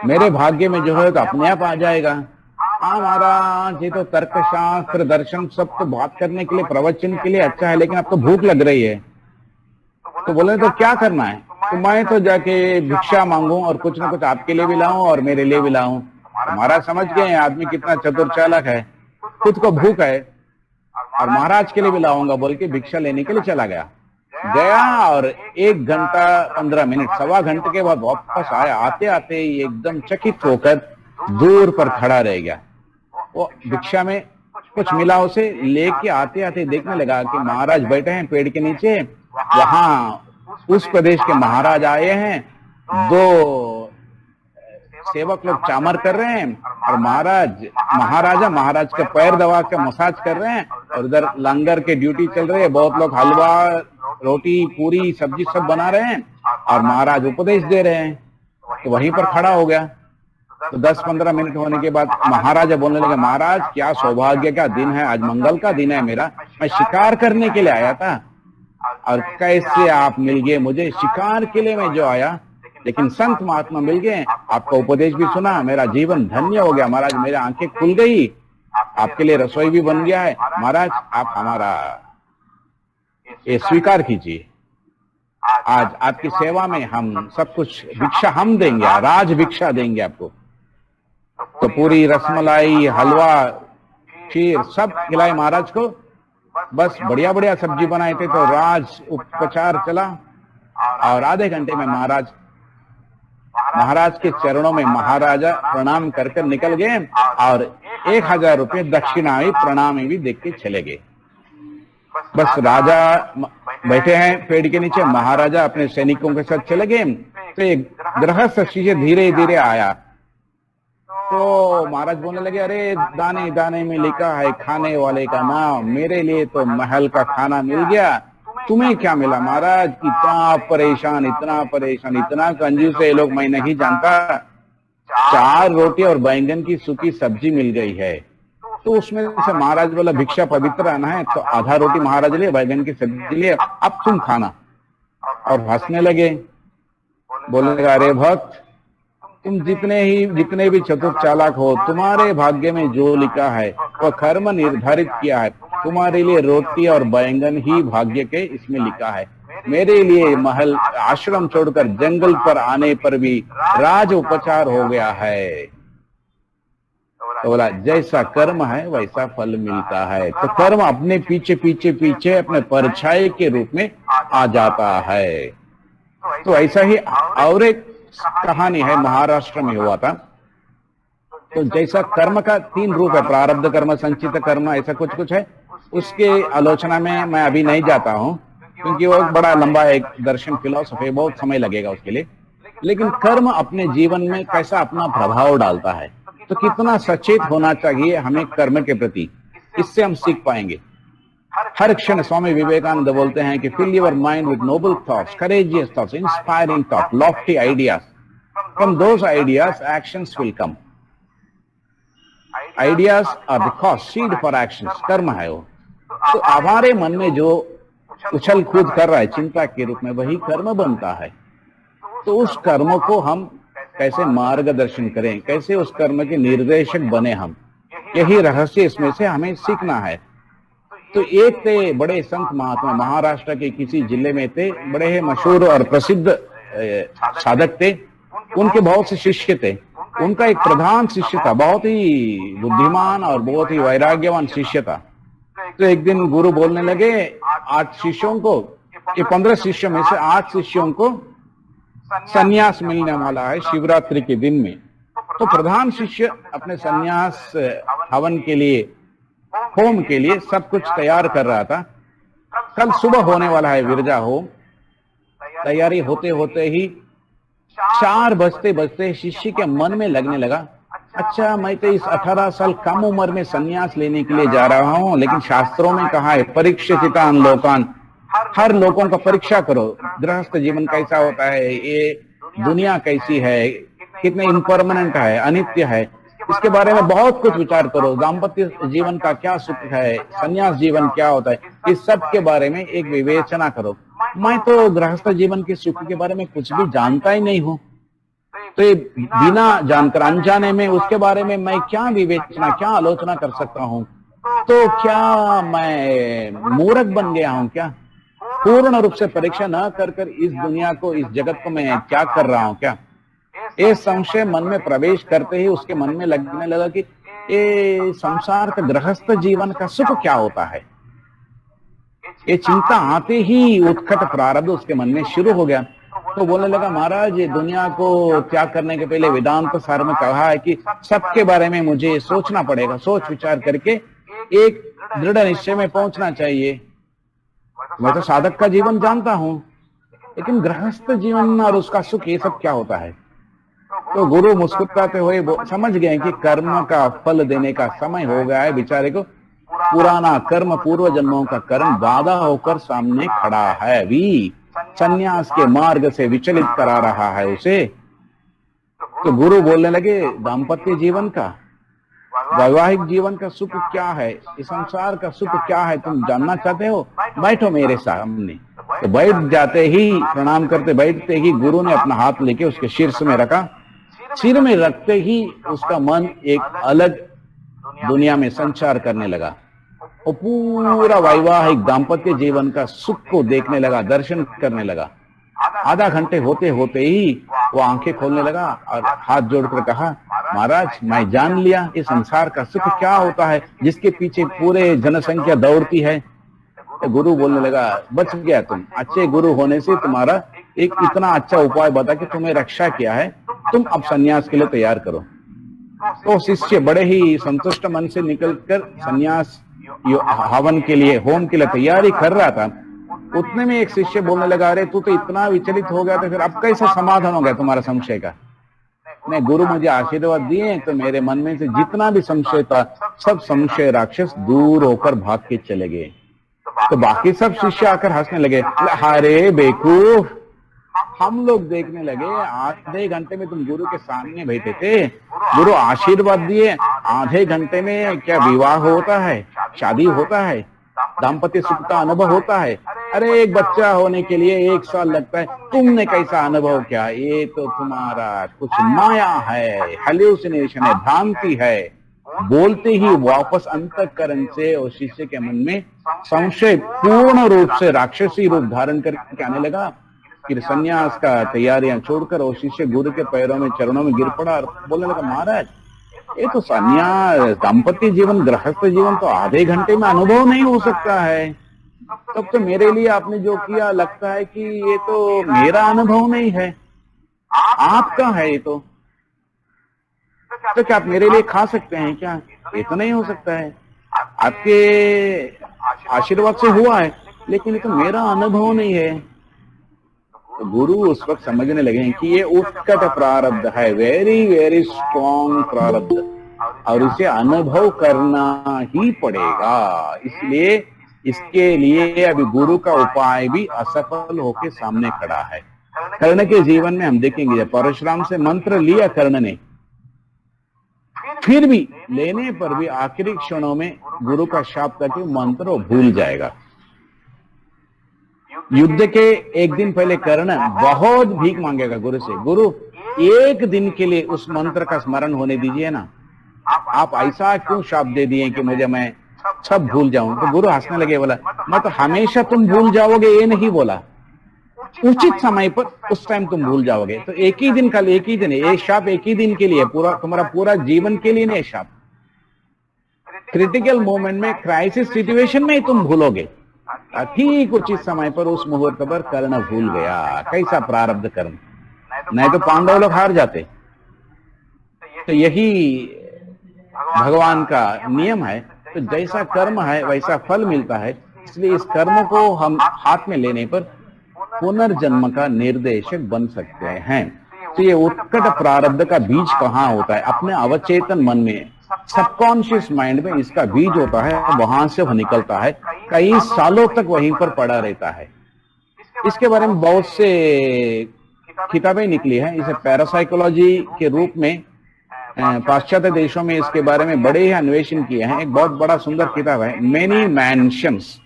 मेरे भाग्य में जो है तो अपने आप आ जाएगा। हाँ महाराज ये तो तर्कशास्त्र दर्शन सब तो बात करने के लिए, प्रवचन के लिए अच्छा है, लेकिन आपको भूख लग रही है। तो बोले तो क्या करना है, तो मैं तो जाके भिक्षा मांगू और कुछ ना कुछ आपके लिए भी लाऊं और मेरे लिए भी लाऊं। महाराज समझ गए आदमी कितना चतुर चालाक है, खुद को भूख है और महाराज के लिए भी लाऊंगा बोल के भिक्षा लेने के लिए चला गया और 1 घंटा 15 मिनट, 1.25 घंटे के बाद वापस आया। आते आते ही एकदम चकित होकर दूर पर खड़ा रह गया। वो भिक्षा में कुछ मिला उसे, लेके आते आते देखने लगा कि महाराज बैठे हैं पेड़ के नीचे, वहां उस प्रदेश के महाराज आए हैं, 2 सेवक लोग चामर कर रहे हैं और महाराज का पैर दबा के मसाज कर रहे हैं, और उधर लंगर के ड्यूटी चल रही है, बहुत लोग हलवा रोटी पूरी सब्जी सब बना रहे हैं और महाराज उपदेश दे रहे हैं। तो वहीं पर खड़ा हो गया। तो 10-15 मिनट होने के बाद महाराजा बोलने लगे महाराज क्या सौभाग्य का दिन है, आज मंगल का दिन है मेरा, मैं शिकार करने के लिए आया था और कैसे आप मिल गए मुझे, शिकार के लिए मैं जो आया, लेकिन संत महात्मा मिल गए, आपका उपदेश भी सुना, मेरा जीवन धन्य हो गया महाराज, मेरी आंखें खुल गई, आपके लिए रसोई भी बन गया है महाराज, आप हमारा ये स्वीकार कीजिए, आज आपकी सेवा में हम सब कुछ भिक्षा हम देंगे, राज भिक्षा देंगे आपको। तो पूरी रसमलाई हलवा खीर सब खिलाए महाराज को, बस बढ़िया बढ़िया सब्जी बनाए थे। तो राज उपचार चला और आधे घंटे में महाराज के चरणों में महाराजा प्रणाम कर निकल गए और 1000 रुपये दक्षिणा प्रणाम भी देख के चले गए। बस राजा बैठे हैं पेड़ के नीचे, महाराजा अपने सैनिकों के साथ चले गए। तो एक गृहस्थ शिष्य धीरे धीरे आया। तो महाराज बोलने लगे अरे दाने दाने में लिखा है खाने वाले का नाम, मेरे लिए तो महल का खाना मिल गया, तुम्हें क्या मिला महाराज, इतना परेशान इतना कंजूस है ये लोग, मैं नहीं जानता, 4 रोटी और बैंगन की सूखी सब्जी मिल गई है। तो उसमें से महाराज बोला भिक्षा पवित्र आना है, तो आधा रोटी महाराज लिए, बैंगन की सब्जी लिए, अब तुम खाना। और हंसने लगे, बोलने लगा अरे भक्त तुम जितने भी चतुर चालाक हो, तुम्हारे भाग्य में जो लिखा है वह कर्म निर्धारित किया है, तुम्हारे लिए रोटी और बैंगन ही भाग्य के इसमें लिखा है, मेरे लिए महल आश्रम छोड़कर जंगल पर आने पर भी राज उपचार हो गया है। तो बोला जैसा कर्म है वैसा फल मिलता है। तो कर्म अपने पीछे अपने परछाई के रूप में आ जाता है। तो ऐसा ही और एक कहानी है, महाराष्ट्र में हुआ था। तो जैसा कर्म का 3 रूप है, प्रारब्ध कर्म, संचित कर्म, ऐसा कुछ है, उसके आलोचना में मैं अभी नहीं जाता हूं क्योंकि वो बड़ा लंबा एक दर्शन फिलॉसफी, बहुत समय लगेगा उसके लिए। लेकिन कर्म अपने जीवन में कैसा अपना प्रभाव डालता है, तो कितना सचेत होना चाहिए हमें कर्म के प्रति, इससे हम सीख पाएंगे। हर क्षण स्वामी विवेकानंद बोलते हैं कि fill your mind with noble thoughts, courageous thoughts, inspiring thought, lofty ideas, from those ideas actions will come. Ideas are the cause, seed for actions, कर्म है वो। तो हमारे मन में जो उछल कूद कर रहा है चिंता के रूप में, वही कर्म बनता है। तो उस कर्म को हम कैसे मार्गदर्शन करें, कैसे उस कर्म के निर्देशक बने हम, यही रहस्य इसमें से हमें सीखना है। तो एक थे बड़े संत महात्मा, महाराष्ट्र के किसी जिले में थे, बड़े मशहूर और प्रसिद्ध साधक थे, उनके बहुत से शिष्य थे। उनका एक प्रधान शिष्य था, बहुत ही बुद्धिमान और बहुत ही वैराग्यवान शिष्य था। तो एक दिन गुरु बोलने लगे 8 शिष्यों को, ये 15 शिष्यों में से 8 शिष्यों को संन्यास मिलने वाला है शिवरात्रि के दिन में। तो प्रधान शिष्य अपने संन्यास हवन के लिए, होम के लिए सब कुछ तैयार कर रहा था। कल सुबह होने वाला है विरजा होम। तैयारी होते होते ही 4 बजते बजते शिष्य के मन में लगने लगा, अच्छा मैं तो इस 18 साल कम उम्र में संन्यास लेने के लिए जा रहा हूं, लेकिन शास्त्रों में कहा है परीक्षितान लोकान, हर लोगों का परीक्षा करो, गृहस्थ जीवन कैसा होता है, ये दुनिया कैसी है, कितने इम्परमानेंट है, अनित्य है, इसके बारे में बहुत कुछ विचार करो। दाम्पत्य जीवन का क्या सुख है, संन्यास जीवन क्या होता है, इस सब के बारे में एक विवेचना करो। मैं तो गृहस्थ जीवन के सुख के बारे में कुछ भी जानता ही नहीं हूं, तो ये बिना जानकर अनजाने में उसके बारे में मैं क्या विवेचना, क्या आलोचना कर सकता हूं? तो क्या मैं मूर्ख बन गया हूं क्या? पूर्ण रूप से परीक्षा न कर इस दुनिया को, इस जगत को मैं क्या कर रहा हूं क्या? ये संशय मन में प्रवेश करते ही उसके मन में लगने लगा कि ये संसार का गृहस्थ जीवन का सुख क्या होता है। ये चिंता आते ही उत्कट प्रारब्ध उसके मन में शुरू हो गया। तो बोलने लगा, महाराज ये दुनिया को त्याग करने के पहले वेदांत सार में कहा है कि सबके बारे में मुझे सोचना पड़ेगा, सोच विचार करके एक दृढ़ निश्चय में पहुंचना चाहिए। मैं तो साधक का जीवन जानता हूं, लेकिन गृहस्थ जीवन और उसका सुख ये सब क्या होता है? तो गुरु मुस्कुराते हुए समझ गए कि कर्म का फल देने का समय हो गया है। बेचारे को पुराना कर्म, पूर्व जन्मों का कर्म बाधा होकर सामने खड़ा है, भी संन्यास के मार्ग से विचलित करा रहा है उसे। तो गुरु बोलने लगे, दाम्पत्य जीवन का, वैवाहिक जीवन का सुख क्या है, इस संसार का सुख क्या है, तुम जानना चाहते हो? बैठो मेरे सामने। तो बैठ जाते ही, प्रणाम करते बैठते ही गुरु ने अपना हाथ लेके उसके शीर्ष में रखा। सिर में रखते ही उसका मन एक अलग दुनिया में संचार करने लगा। वो पूरा वैवाहिक दाम्पत्य जीवन का सुख को देखने लगा, दर्शन करने लगा। आधा घंटे होते होते ही वो आंखें खोलने लगा और हाथ जोड़कर कहा, महाराज मैं जान लिया ये संसार का सुख क्या होता है, जिसके पीछे पूरे जनसंख्या दौड़ती है। तो गुरु बोलने लगा, बच गया तुम। अच्छे गुरु होने से तुम्हारा एक इतना अच्छा उपाय बता कि तुम्हें रक्षा किया है, तुम अब संन्यास के लिए तैयार करो। तो शिष्य बड़े ही संतुष्ट मन से निकलकर संन्यास हवन के लिए, होम के लिए तैयारी कर रहा था। उतने में एक शिष्य बोलने लगा, अरे तू तो इतना विचलित हो गया, तो फिर अब कैसा समाधान हो गया तुम्हारा संशय का? नहीं, गुरु मुझे आशीर्वाद दिए तो मेरे मन में से जितना भी संशय था, सब संशय राक्षस दूर होकर भाग के चले गए। तो बाकी सब शिष्य आकर हंसने लगे, अरे बेवकूफ, हम लोग देखने लगे आधे घंटे में तुम गुरु के सामने बैठे थे, गुरु आशीर्वाद दिए, आधे घंटे में क्या विवाह होता है, शादी होता है, दाम्पत्य सुख का अनुभव होता है? अरे एक बच्चा होने के लिए 1 साल लगता है, तुमने कैसा अनुभव किया? ये तो तुम्हारा कुछ माया है, हेल्यूसिनेशन है, भ्रांति है। बोलते ही वापस अंतःकरण से और शिष्य के मन में संशय पूर्ण रूप से राक्षसी रूप धारण करके आने लगा। फिर संन्यास का तैयारियां छोड़कर वो शिष्य गुरु के पैरों में, चरणों में गिर पड़ा और बोलने लगा, महाराज ये तो संन्यास, दाम्पत्य जीवन, गृहस्थ जीवन तो आधे घंटे में अनुभव नहीं हो सकता है। तब तो मेरे लिए आपने जो किया लगता है कि ये तो मेरा अनुभव नहीं है, आपका है ये तो क्या आप मेरे लिए खा सकते हैं क्या? ये तो नहीं हो सकता है, आपके आशीर्वाद से हुआ है, लेकिन ये तो मेरा अनुभव नहीं है। तो गुरु उस वक्त समझने लगे कि ये उत्कट प्रारब्ध है, वेरी वेरी स्ट्रॉन्ग प्रारब्ध, और इसे अनुभव करना ही पड़ेगा। इसलिए इसके लिए अभी गुरु का उपाय भी असफल होकर सामने खड़ा है। कर्ण के जीवन में हम देखेंगे, जब परशुराम से मंत्र लिया कर्ण ने, फिर भी लेने पर भी आखिरी क्षणों में गुरु का शाप करके मंत्र वो भूल जाएगा। युद्ध के एक दिन पहले कर्ण बहुत भीख मांगेगा गुरु से, गुरु एक दिन के लिए उस मंत्र का स्मरण होने दीजिए ना, आप ऐसा क्यों शाप दे दिए कि मुझे मैं सब भूल जाऊं? तो गुरु हंसने लगे, बोला मैं तो हमेशा तुम भूल जाओगे ये नहीं बोला, उचित समय पर उस टाइम तुम भूल जाओगे। तो एक ही दिन का, एक ही दिन है, एक शाप एक ही दिन के लिए, पूरा तुम्हारा पूरा जीवन के लिए नहीं शाप। क्रिटिकल मोमेंट में, क्राइसिस सिचुएशन में ही तुम भूलोगे। ठीक उचित समय पर उस मुहूर्त पर कर्ण भूल गया। कैसा प्रारब्ध कर्म, नहीं तो पांडव लोग हार जाते। तो यही भगवान का नियम है। तो जैसा कर्म है वैसा फल मिलता है। इसलिए इस कर्म को हम हाथ में लेने पर पुनर्जन्म का निर्देशक बन सकते हैं। तो ये उत्कट प्रारब्ध का बीज कहाँ होता है? अपने अवचेतन मन में, सबकॉन्शियस माइंड में इसका बीज होता है। वहां से वो निकलता है, कई सालों तक वहीं पर पड़ा रहता है। इसके बारे में बहुत से किताबें निकली हैं। इसे पैरासाइकोलॉजी के रूप में पाश्चात्य देशों में इसके बारे में बड़े ही अन्वेषण किए हैं। एक बहुत बड़ा सुंदर किताब है, मेनी मैंशंस।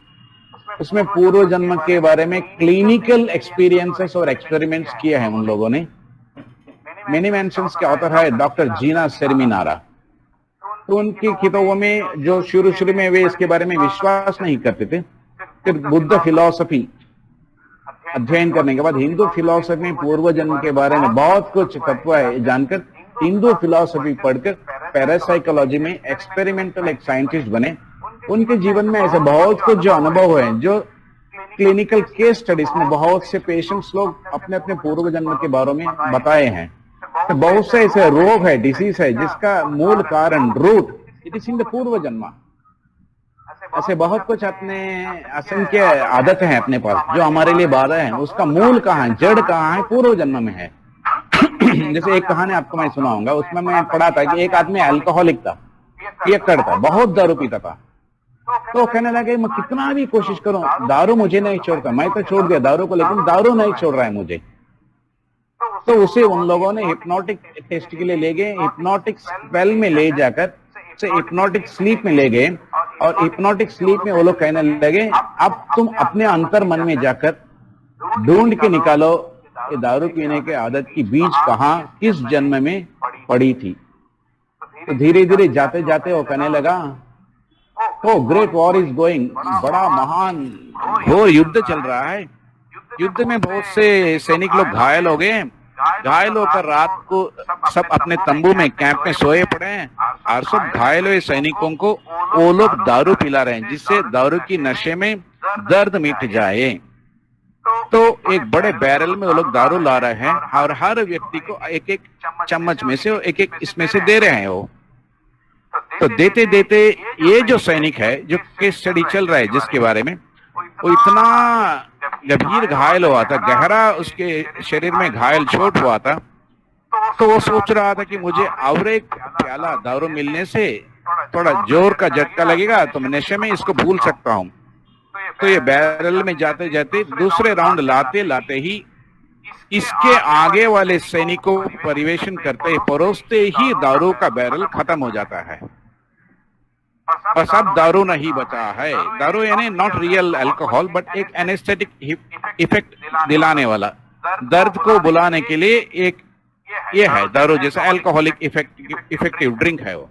उसमें पूर्व जन्म के बारे में क्लिनिकल एक्सपीरियंसेस और एक्सपेरिमेंट्स किए हैं उन लोगों ने। मेनी मैंशंस के ऑथर है डॉक्टर जीना सेमिनारा। तो उनकी किताबों में जो शुरू में वे इसके बारे में विश्वास नहीं करते थे, फिर बुद्ध फिलॉसफी अध्ययन करने के बाद, हिंदू फिलॉसफी में पूर्व जन्म के बारे में बहुत कुछ तत्व है जानकर, हिंदू फिलॉसफी पढ़कर पैरासाइकोलॉजी में एक्सपेरिमेंटल एक साइंटिस्ट बने। उनके जीवन में ऐसे बहुत कुछ जो अनुभव है, जो क्लिनिकल केस स्टडीज में बहुत से पेशेंट्स लोग अपने अपने पूर्व जन्म के बारे में बताए हैं। तो बहुत से ऐसे रोग है, डिसीज है, जिसका मूल कारण, root, it is in the पूर्व जन्म। ऐसे बहुत कुछ अपने असंख्य आदत है अपने पास जो हमारे लिए बाधा है। उसका मूल कहाँ है, जड़ कहाँ है? पूर्व जन्म में है। जैसे एक कहानी आपको मैं सुनाऊंगा। उसमें मैं पढ़ा था कि एक आदमी अल्कोहलिक था, पियक्कड़ था, बहुत दारू पीता था। तो कहने लगे मैं कितना भी कोशिश करूं, दारू मुझे नहीं छोड़ता। मैं तो छोड़ दिया दारू को, लेकिन दारू नहीं छोड़ रहा है मुझे। तो उसे उन लोगों ने हिप्नोटिक टेस्ट के लिए ले गए, हिप्नोटिक स्पेल में ले जाकर से हिप्नोटिक स्लीप में ले गए। और हिप्नोटिक स्लीप में वो लोग कहने लगे अब तुम अपने अंतर मन में जाकर ढूंढ के निकालो ये दारू पीने के आदत की बीज कहाँ, किस जन्म में पड़ी थी। तो धीरे धीरे जाते जाते वो कहने लगा ओ ग्रेट वॉर इज गोइंग, बड़ा महान घोर युद्ध चल रहा है। युद्ध में बहुत से सैनिक लोग घायल हो गए। घायल होकर रात को सब अपने तंबू में, कैंप में सोए पड़े हैं। और सब घायल हुए सैनिकों को वो लोग दारू पिला रहे हैं, जिससे दारू की नशे में दर्द मिट जाए। तो एक बड़े बैरल में वो लोग दारू ला रहे हैं और हर व्यक्ति को एक एक चम्मच में से, एक एक इसमें से दे रहे हैं। वो तो देते देते ये जो सैनिक है, जो केस स्टडी चल रहा है जिसके बारे में, वो इतना गंभीर घायल हुआ था, गहरा उसके शरीर में घायल चोट हुआ था। तो वो सोच रहा था कि मुझे और एक प्याला दारू मिलने से थोड़ा जोर का झटका लगेगा तो मैं नशे में इसको भूल सकता हूँ। तो ये बैरल में जाते जाते दूसरे राउंड लाते लाते ही इसके आगे वाले सैनिकों को परिवेशन करते, परोसते ही दारू का बैरल खत्म हो जाता है। बस अब दारू नहीं बचा है। दारू यानी नॉट रियल अल्कोहल, बट एक एनेस्थेटिक इफेक्ट दिलाने वाला, दर्द को बुलाने के लिए एक ये है दारू, जैसा अल्कोहलिक इफेक्टिव ड्रिंक है वो।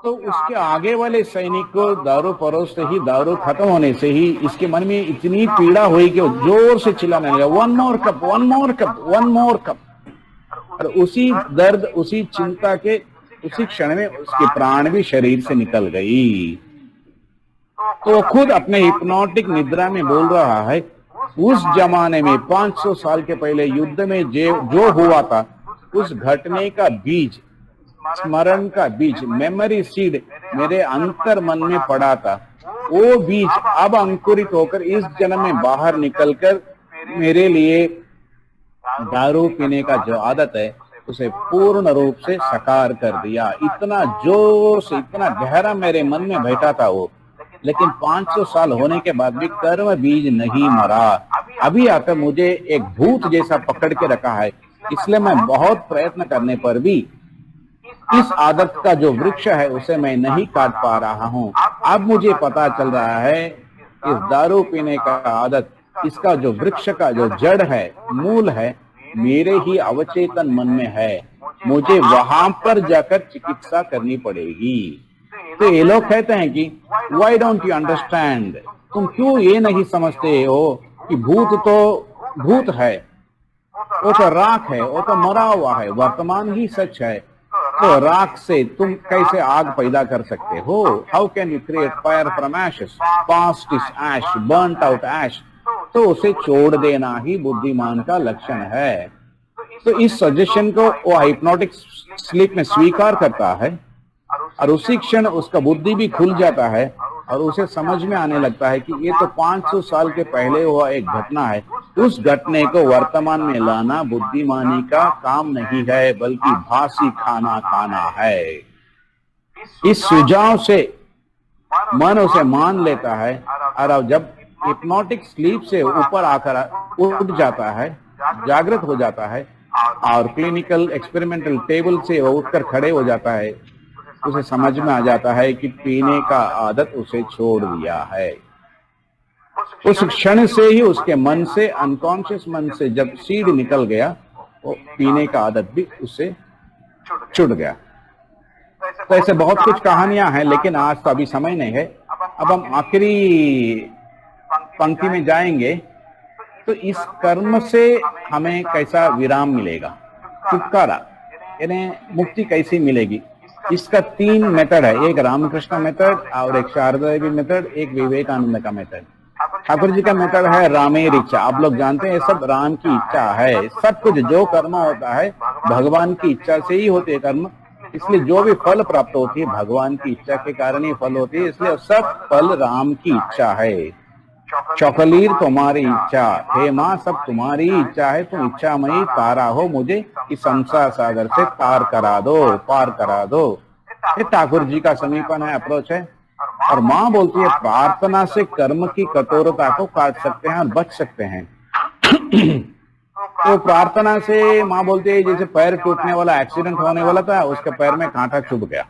तो उसके आगे वाले सैनिक को दारू परोसते ही, दारू खत्म होने से ही इसके मन में इतनी पीड़ा हुई कि वो जोर से चिल्लाने लगा, one more cup, one more cup, one more cup. और उसी दर्द, उसी चिंता के उसी क्षण में उसके प्राण भी शरीर से निकल गई। तो वो खुद अपने हिप्नोटिक निद्रा में बोल रहा है, उस जमाने में 500 साल के पहले युद्ध में जो हुआ था, उस घटने का बीज, स्मरण का बीज, मेमोरी सीड मेरे अंतर मन में पड़ा था। वो बीज अब अंकुरित होकर इस जन्म में बाहर निकलकर मेरे लिए दारू पीने का जो आदत है उसे पूर्ण रूप से साकार कर दिया। इतना जोर से, इतना गहरा मेरे मन में बैठा था वो, लेकिन 500 साल होने के बाद भी कर्म बीज नहीं मरा। अभी आकर मुझे एक भूत जैसा पकड़ के रखा है। इसलिए मैं बहुत प्रयत्न करने पर भी इस आदत का जो वृक्ष है उसे मैं नहीं काट पा रहा हूँ। अब मुझे पता चल रहा है इस दारू पीने का आदत, इसका जो वृक्ष का जो जड़ है, मूल है, मेरे ही अवचेतन मन में है। मुझे वहां पर जाकर चिकित्सा करनी पड़ेगी। तो ये लोग कहते हैं कि व्हाई डोंट यू अंडरस्टैंड, तुम क्यों ये नहीं समझते हो कि भूत तो भूत है, वो तो राख है, वो तो मरा हुआ है, वर्तमान ही सच है। तो राख से तुम कैसे आग पैदा कर सकते हो? How can you create fire from ashes? Past is ash, burnt out ash. तो उसे छोड़ देना ही बुद्धिमान का लक्षण है। तो इस सजेशन को वो हिप्नोटिक स्लीप में स्वीकार करता है और उसी क्षण उसका बुद्धि भी खुल जाता है और उसे समझ में आने लगता है कि ये तो 500 साल के पहले हुआ एक घटना है। उस घटने को वर्तमान में लाना बुद्धिमानी का काम नहीं है, बल्कि भासी खाना खाना है। इस सुझाव से मन उसे मान लेता है और अब जब हिप्नोटिक स्लीप से ऊपर आकर उठ जाता है, जागृत हो जाता है और क्लिनिकल एक्सपेरिमेंटल टेबल से वो उठकर खड़े हो जाता है, उसे समझ में आ जाता है कि पीने का आदत उसे छोड़ दिया है। उस क्षण से ही उसके मन से, अनकॉन्शियस मन से जब सीड निकल गया, वो पीने का आदत भी उससे छूट गया। तो ऐसे बहुत कुछ कहानियां हैं, लेकिन आज तो अभी समय नहीं है। अब हम आखिरी पंक्ति में जाएंगे। तो इस कर्म से हमें कैसा विराम मिलेगा, छुटकारा, यानी मुक्ति कैसी मिलेगी? इसका 3 मेथड है, एक रामकृष्ण मेथड और एक शारदा देवी मेथड, एक विवेकानंद का मेथड। ठाकुर जी का मेथड है रामेर इच्छा। आप लोग जानते हैं सब राम की इच्छा है। सब कुछ जो कर्म होता है भगवान की इच्छा से ही होते हैं कर्म, इसलिए जो भी फल प्राप्त होती है भगवान की इच्छा के कारण ही फल होती है, इसलिए सब फल राम की इच्छा है। चौकलीर तुम्हारी इच्छा, हे माँ सब तुम्हारी इच्छा है, तुम इच्छामयी तारा हो, मुझे इस संसार सागर से पार करा दो। ये ठाकुर जी का समीपन है, अप्रोच है। और माँ बोलती है प्रार्थना से कर्म की कठोरता को काट सकते हैं और बच सकते हैं। तो प्रार्थना से माँ बोलती है जैसे पैर टूटने वाला, एक्सीडेंट होने वाला था, उसके पैर में कांटा चुभ गया।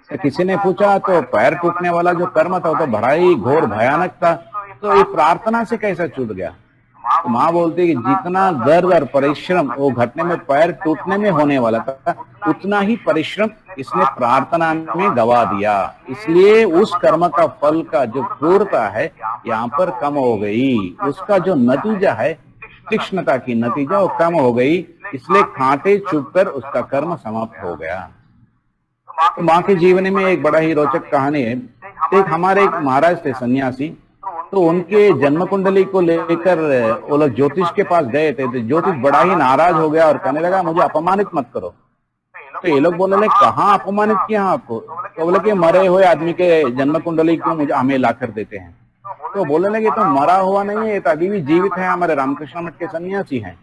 तो किसी ने पूछा तो पैर टूटने वाला जो कर्म था वो तो बड़ा ही घोर भयानक था, तो ये प्रार्थना से कैसा छूट गया? तो माँ बोलती है कि जितना दर्द और परिश्रम वो घटने में, पैर टूटने में होने वाला था, उतना ही परिश्रम इसने प्रार्थना में गवा दिया। इसलिए उस कर्म का फल का जो क्रूरता है यहाँ पर कम हो गई, उसका जो नतीजा है तीक्ष्णता की नतीजा वो कम हो गई, इसलिए कांटे चुभकर उसका कर्म समाप्त हो गया। तो माँ के जीवन में एक बड़ा ही रोचक कहानी है। एक हमारे एक महाराज थे सन्यासी, तो उनके जन्म कुंडली को लेकर वो लोग ज्योतिष के पास गए थे। तो ज्योतिष बड़ा ही नाराज हो गया और कहने लगा मुझे अपमानित मत करो। तो ये लोग बोले कहाँ अपमानित किया आपको? तो बोले कि मरे हुए आदमी के जन्म कुंडली को मुझे हमें ला कर देते हैं। तो बोलने लगे तो मरा हुआ नहीं है, तो अभी भी जीवित है, हमारे रामकृष्ण मठ के सन्यासी हैं।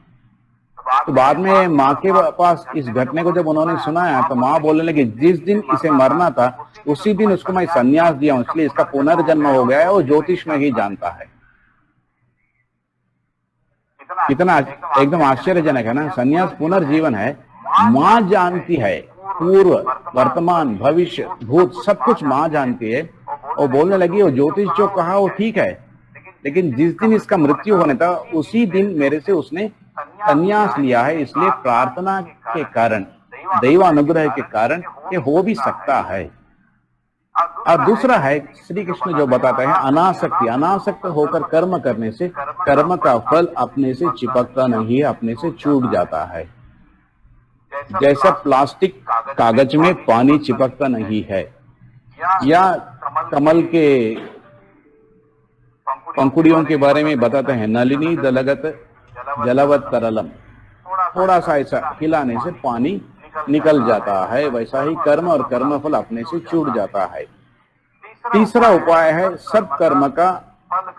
तो बाद में माँ के पास इस घटने को जब उन्होंने सुनाया तो माँ बोलने लगी जिस दिन इसे मरना था उसी दिन उसको मैं सन्यास दिया हूं, इसलिए इसका पुनर्जन्म हो गया है, वो ज्योतिष में ही जानता है। कितना एकदम आश्चर्यजनक है ना, सन्यास पुनर्जीवन है। माँ जानती है पूर्व, वर्तमान, भविष्य, भूत, सब कुछ माँ जानती है। और बोलने लगी वो ज्योतिष जो कहा वो ठीक है, लेकिन जिस दिन इसका मृत्यु होने था उसी दिन मेरे से उसने संन्यास लिया है, इसलिए प्रार्थना के कारण, दैवानुग्रह के कारण ये हो भी सकता है। और दूसरा है श्री कृष्ण जो बताता है अनासक्ति। अनासक्त होकर कर्म करने से कर्म का फल अपने से चिपकता नहीं है, अपने से छूट जाता है। जैसा प्लास्टिक कागज में पानी चिपकता नहीं है, या कमल के पंखुड़ियों के बारे में बताते हैं नलिनी दलगत जलवत तरलम, थोड़ा सा ऐसा हिलाने से पानी निकल जाता है, वैसा ही कर्म और कर्मफल अपने से छूट जाता है। तीसरा उपाय है सब कर्म का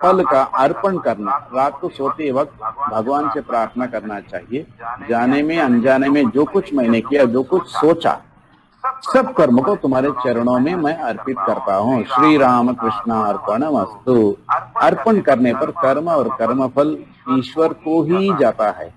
फल का अर्पण करना। रात को सोते वक्त भगवान से प्रार्थना करना चाहिए, जाने में अनजाने में जो कुछ मैंने किया, जो कुछ सोचा, सब कर्म को तुम्हारे चरणों में मैं अर्पित करता हूँ। श्री राम कृष्ण अर्पणमस्तु। अर्पण करने पर कर्म और कर्मफल ईश्वर को ही जाता है,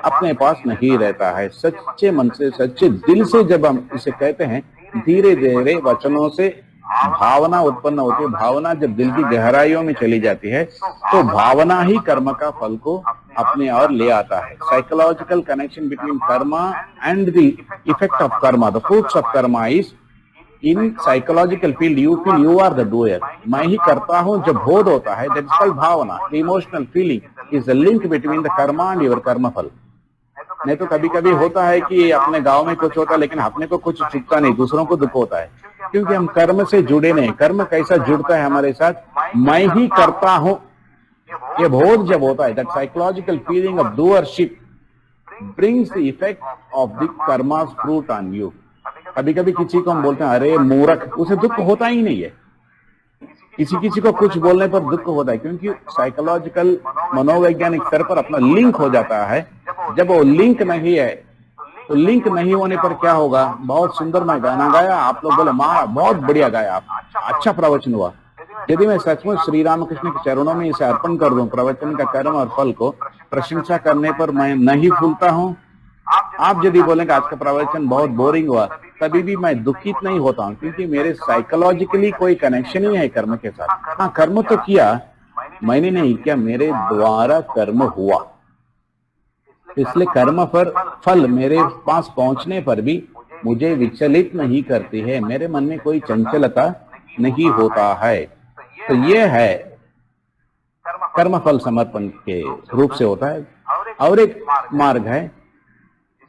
अपने पास नहीं रहता है। सच्चे मन से, सच्चे दिल से जब हम इसे कहते हैं, धीरे धीरे वचनों से भावना उत्पन्न होती है। भावना जब दिल की गहराइयों में चली जाती है तो भावना ही कर्म का फल को अपने और ले आता है। Psychological connection between karma and the effect of karma, the fruits of karma is in psychological field you feel you are the doer. मैं ही करता हूं जब बोध होता है, दैट इज कॉल्ड भावना, the emotional feeling. Is a link between the karma and your कर्म फल। नहीं तो कभी कभी होता है कि अपने गांव में कुछ होता है लेकिन अपने को कुछ चुभता नहीं, दूसरों को दुख होता है, क्योंकि हम कर्म से जुड़े नहीं। कर्म कैसा जुड़ता है हमारे साथ, मैं ही करता हूं, ये बोध जब होता है, that psychological feeling of doership brings the effect of the karmas fruit on you. कभी कभी किसी को हम बोलते हैं अरे मूर्ख, उसे दुख होता ही नहीं है। किसी किसी को कुछ बोलने पर दुख होता है, क्योंकि साइकोलॉजिकल मनोवैज्ञानिक स्तर पर अपना लिंक हो जाता है। जब वो लिंक नहीं है, तो लिंक नहीं होने पर क्या होगा, बहुत सुंदर मैं गाना गाया, आप लोग बोले माँ बहुत बढ़िया गाया आप, अच्छा प्रवचन हुआ। यदि मैं सचमुच श्री रामकृष्ण के चरणों में इसे अर्पण कर दूं, प्रवचन का कर्म और फल को, प्रशंसा करने पर मैं नहीं भूलता हूं। आप यदि बोलेंगे आज का प्रवचन बहुत बोरिंग हुआ, तभी भी मैं दुखित नहीं होता हूं, क्योंकि मेरे साइकोलॉजिकली कोई कनेक्शन ही है कर्म के साथ। हाँ, कर्म तो किया मैंने नहीं किया, मेरे द्वारा कर्म हुआ, इसलिए कर्म फल मेरे पास पहुंचने पर भी मुझे विचलित नहीं करती है, मेरे मन में कोई चंचलता नहीं होता है। तो ये है कर्म फल समर्पण के रूप से होता है। और एक मार्ग है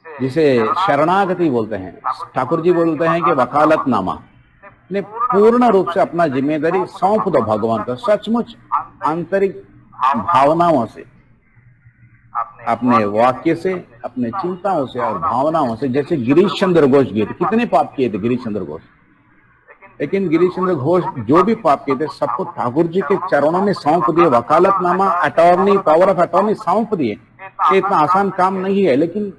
जिसे शरणागति बोलते हैं। ठाकुर जी बोलते हैं कि वकालतनामा, ने पूर्ण रूप से अपना जिम्मेदारी सौंप दो भगवान को, सचमुच आंतरिक भावनाओं से, अपने वाक्य से, अपने चिंताओं से और भावनाओं से। जैसे गिरीश चंद्र घोष गीत, कितने पाप किए थे गिरीश चंद्र घोष, लेकिन गिरीश चंद्र घोष जो भी पाप किए थे सबको ठाकुर जी के चरणों में सौंप दिए, वकालतनामा, अटॉर्नी, पावर ऑफ अटॉर्नी सौंप दिए। ये इतना आसान काम नहीं है, लेकिन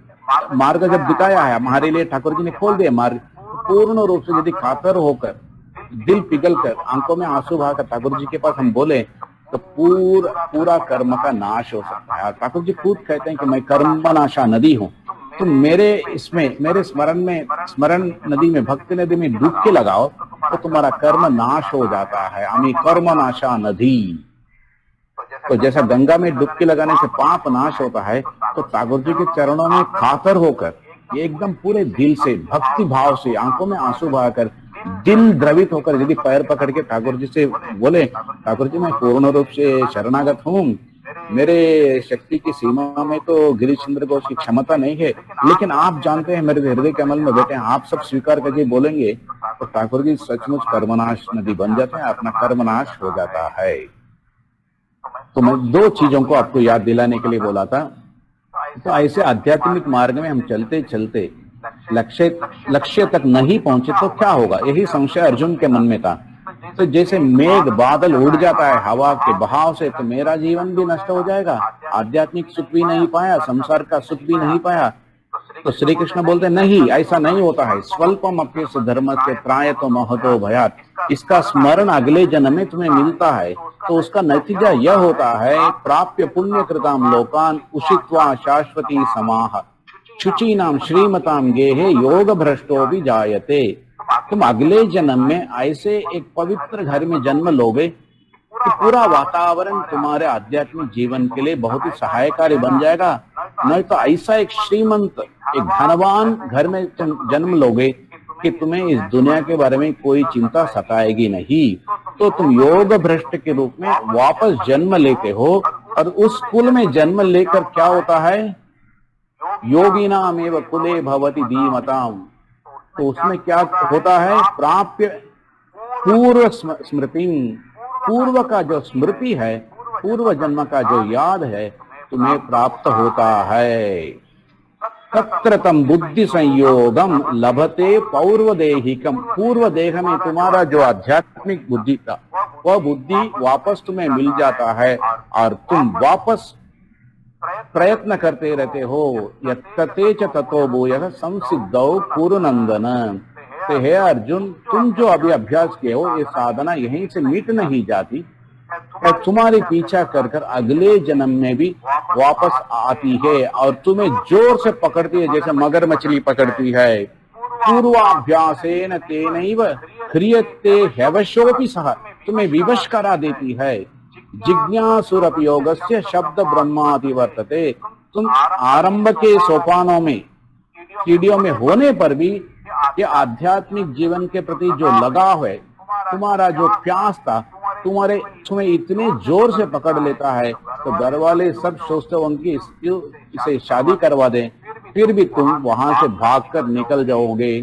मार्ग जब दिखाया है हमारे लिए, ठाकुर जी ने खोल दिया मार्ग, पूर्ण रूप से यदि कातर होकर, दिल पिघल कर, आंखों में आंसू बहाकर ठाकुर जी के पास हम बोले, तो पूरा कर्म का नाश हो सकता है। ठाकुर जी खुद कहते हैं कि मैं कर्म नाशा नदी हूँ, तुम मेरे इसमें, मेरे स्मरण नदी में, भक्ति नदी में डुबकी लगाओ तो तुम्हारा कर्म नाश हो जाता है। अमी कर्म नाशा नदी। तो जैसा गंगा में डुबकी लगाने से पाप नाश होता है, तो ठाकुर जी के चरणों में कातर होकर, ये एकदम पूरे दिल से, भक्ति भाव से, आंखों में आंसू बहाकर, दिल द्रवित होकर यदि पैर पकड़ के ठाकुर जी से बोले, ठाकुर जी मैं पूर्ण रूप से शरणागत हूँ, मेरे शक्ति की सीमा में तो गिरीश चंद्र घोष की क्षमता नहीं है, लेकिन आप जानते हैं मेरे हृदय कमल में बैठे हैं, आप सब स्वीकार करके बोलेंगे, तो ठाकुर जी सचमुच कर्मनाश नदी बन जाते हैं, अपना कर्मनाश हो जाता है। तो मैं दो चीजों को आपको याद दिलाने के लिए बोला था। तो ऐसे आध्यात्मिक मार्ग में हम चलते चलते लक्ष्य तक नहीं पहुंचे तो क्या होगा, यही संशय अर्जुन के मन में था। तो जैसे मेघ बादल उड़ जाता है हवा के बहाव से, तो मेरा जीवन भी नष्ट हो जाएगा, आध्यात्मिक सुख भी नहीं पाया, संसार का सुख भी नहीं पाया। तो श्री कृष्ण बोलते नहीं, ऐसा नहीं होता है। स्वल्पम अप्यस्य धर्म से त्रायतो महतो भयात, इसका स्मरण अगले जन्म में तुम्हें मिलता है, तो उसका नतीजा यह होता है, प्राप्य पुण्य कृताम लोकान उषित्वा शाश्वती समाह शुचि नाम श्रीमताम गेहे योग भ्रष्टो भी जायते। तुम अगले जन्म में ऐसे एक पवित्र घर में जन्म लोगे कि पूरा वातावरण तुम्हारे आध्यात्मिक जीवन के लिए बहुत ही सहायकारी बन जाएगा। नहीं तो ऐसा एक श्रीमंत, एक धनवान घर में तुम जन्म लोगे कि तुम्हें इस दुनिया के बारे में कोई चिंता सताएगी नहीं। तो तुम योग भ्रष्ट के रूप में वापस जन्म लेते हो, और उस कुल में जन्म लेकर क्या होता है, योगी नाम एवं कुले भवति धीमताम। तो उसमें क्या होता है, प्राप्य पूर्व स्मृति, पूर्व का जो स्मृति है, पूर्व जन्म का जो याद है तुम्हें प्राप्त होता है। तत्र तम बुद्धि संयोगम लभते पौर्वदेहिकम, पूर्व देह में तुम्हारा जो आध्यात्मिक बुद्धि था वह बुद्धि वापस तुम्हें मिल जाता है, और तुम वापस प्रयत्न करते रहते हो। यत्तते च ततो भूयः संसिद्धौ पूर्णनंदन। तो हे अर्जुन, तुम जो अभी अभ्यास किए हो, ये साधना यहीं से मिट नहीं जाती, तुम्हारे पीछा कर कर अगले जन्म में भी वापस आती है और तुम्हें जोर से पकड़ती है, जैसे मगर मछली पकड़ती है। पूर्वाभ्यासेन तेनैव ह्रियते ह्यवशोऽपि सः, तुम्हें विवश करा देती है। जिज्ञासुरपि योगस्य शब्द ब्रह्मादि वर्तते, तुम आरंभ के सोपानों में, सीढ़ियों में होने पर भी ये आध्यात्मिक जीवन के प्रति जो लगाव है, तुम्हारा जो प्यास था, तुम्हें इतने जोर से पकड़ लेता है तो घर वाले सब सोचते होंगे इसे शादी करवा दें, फिर भी तुम वहां से भागकर निकल जाओगे।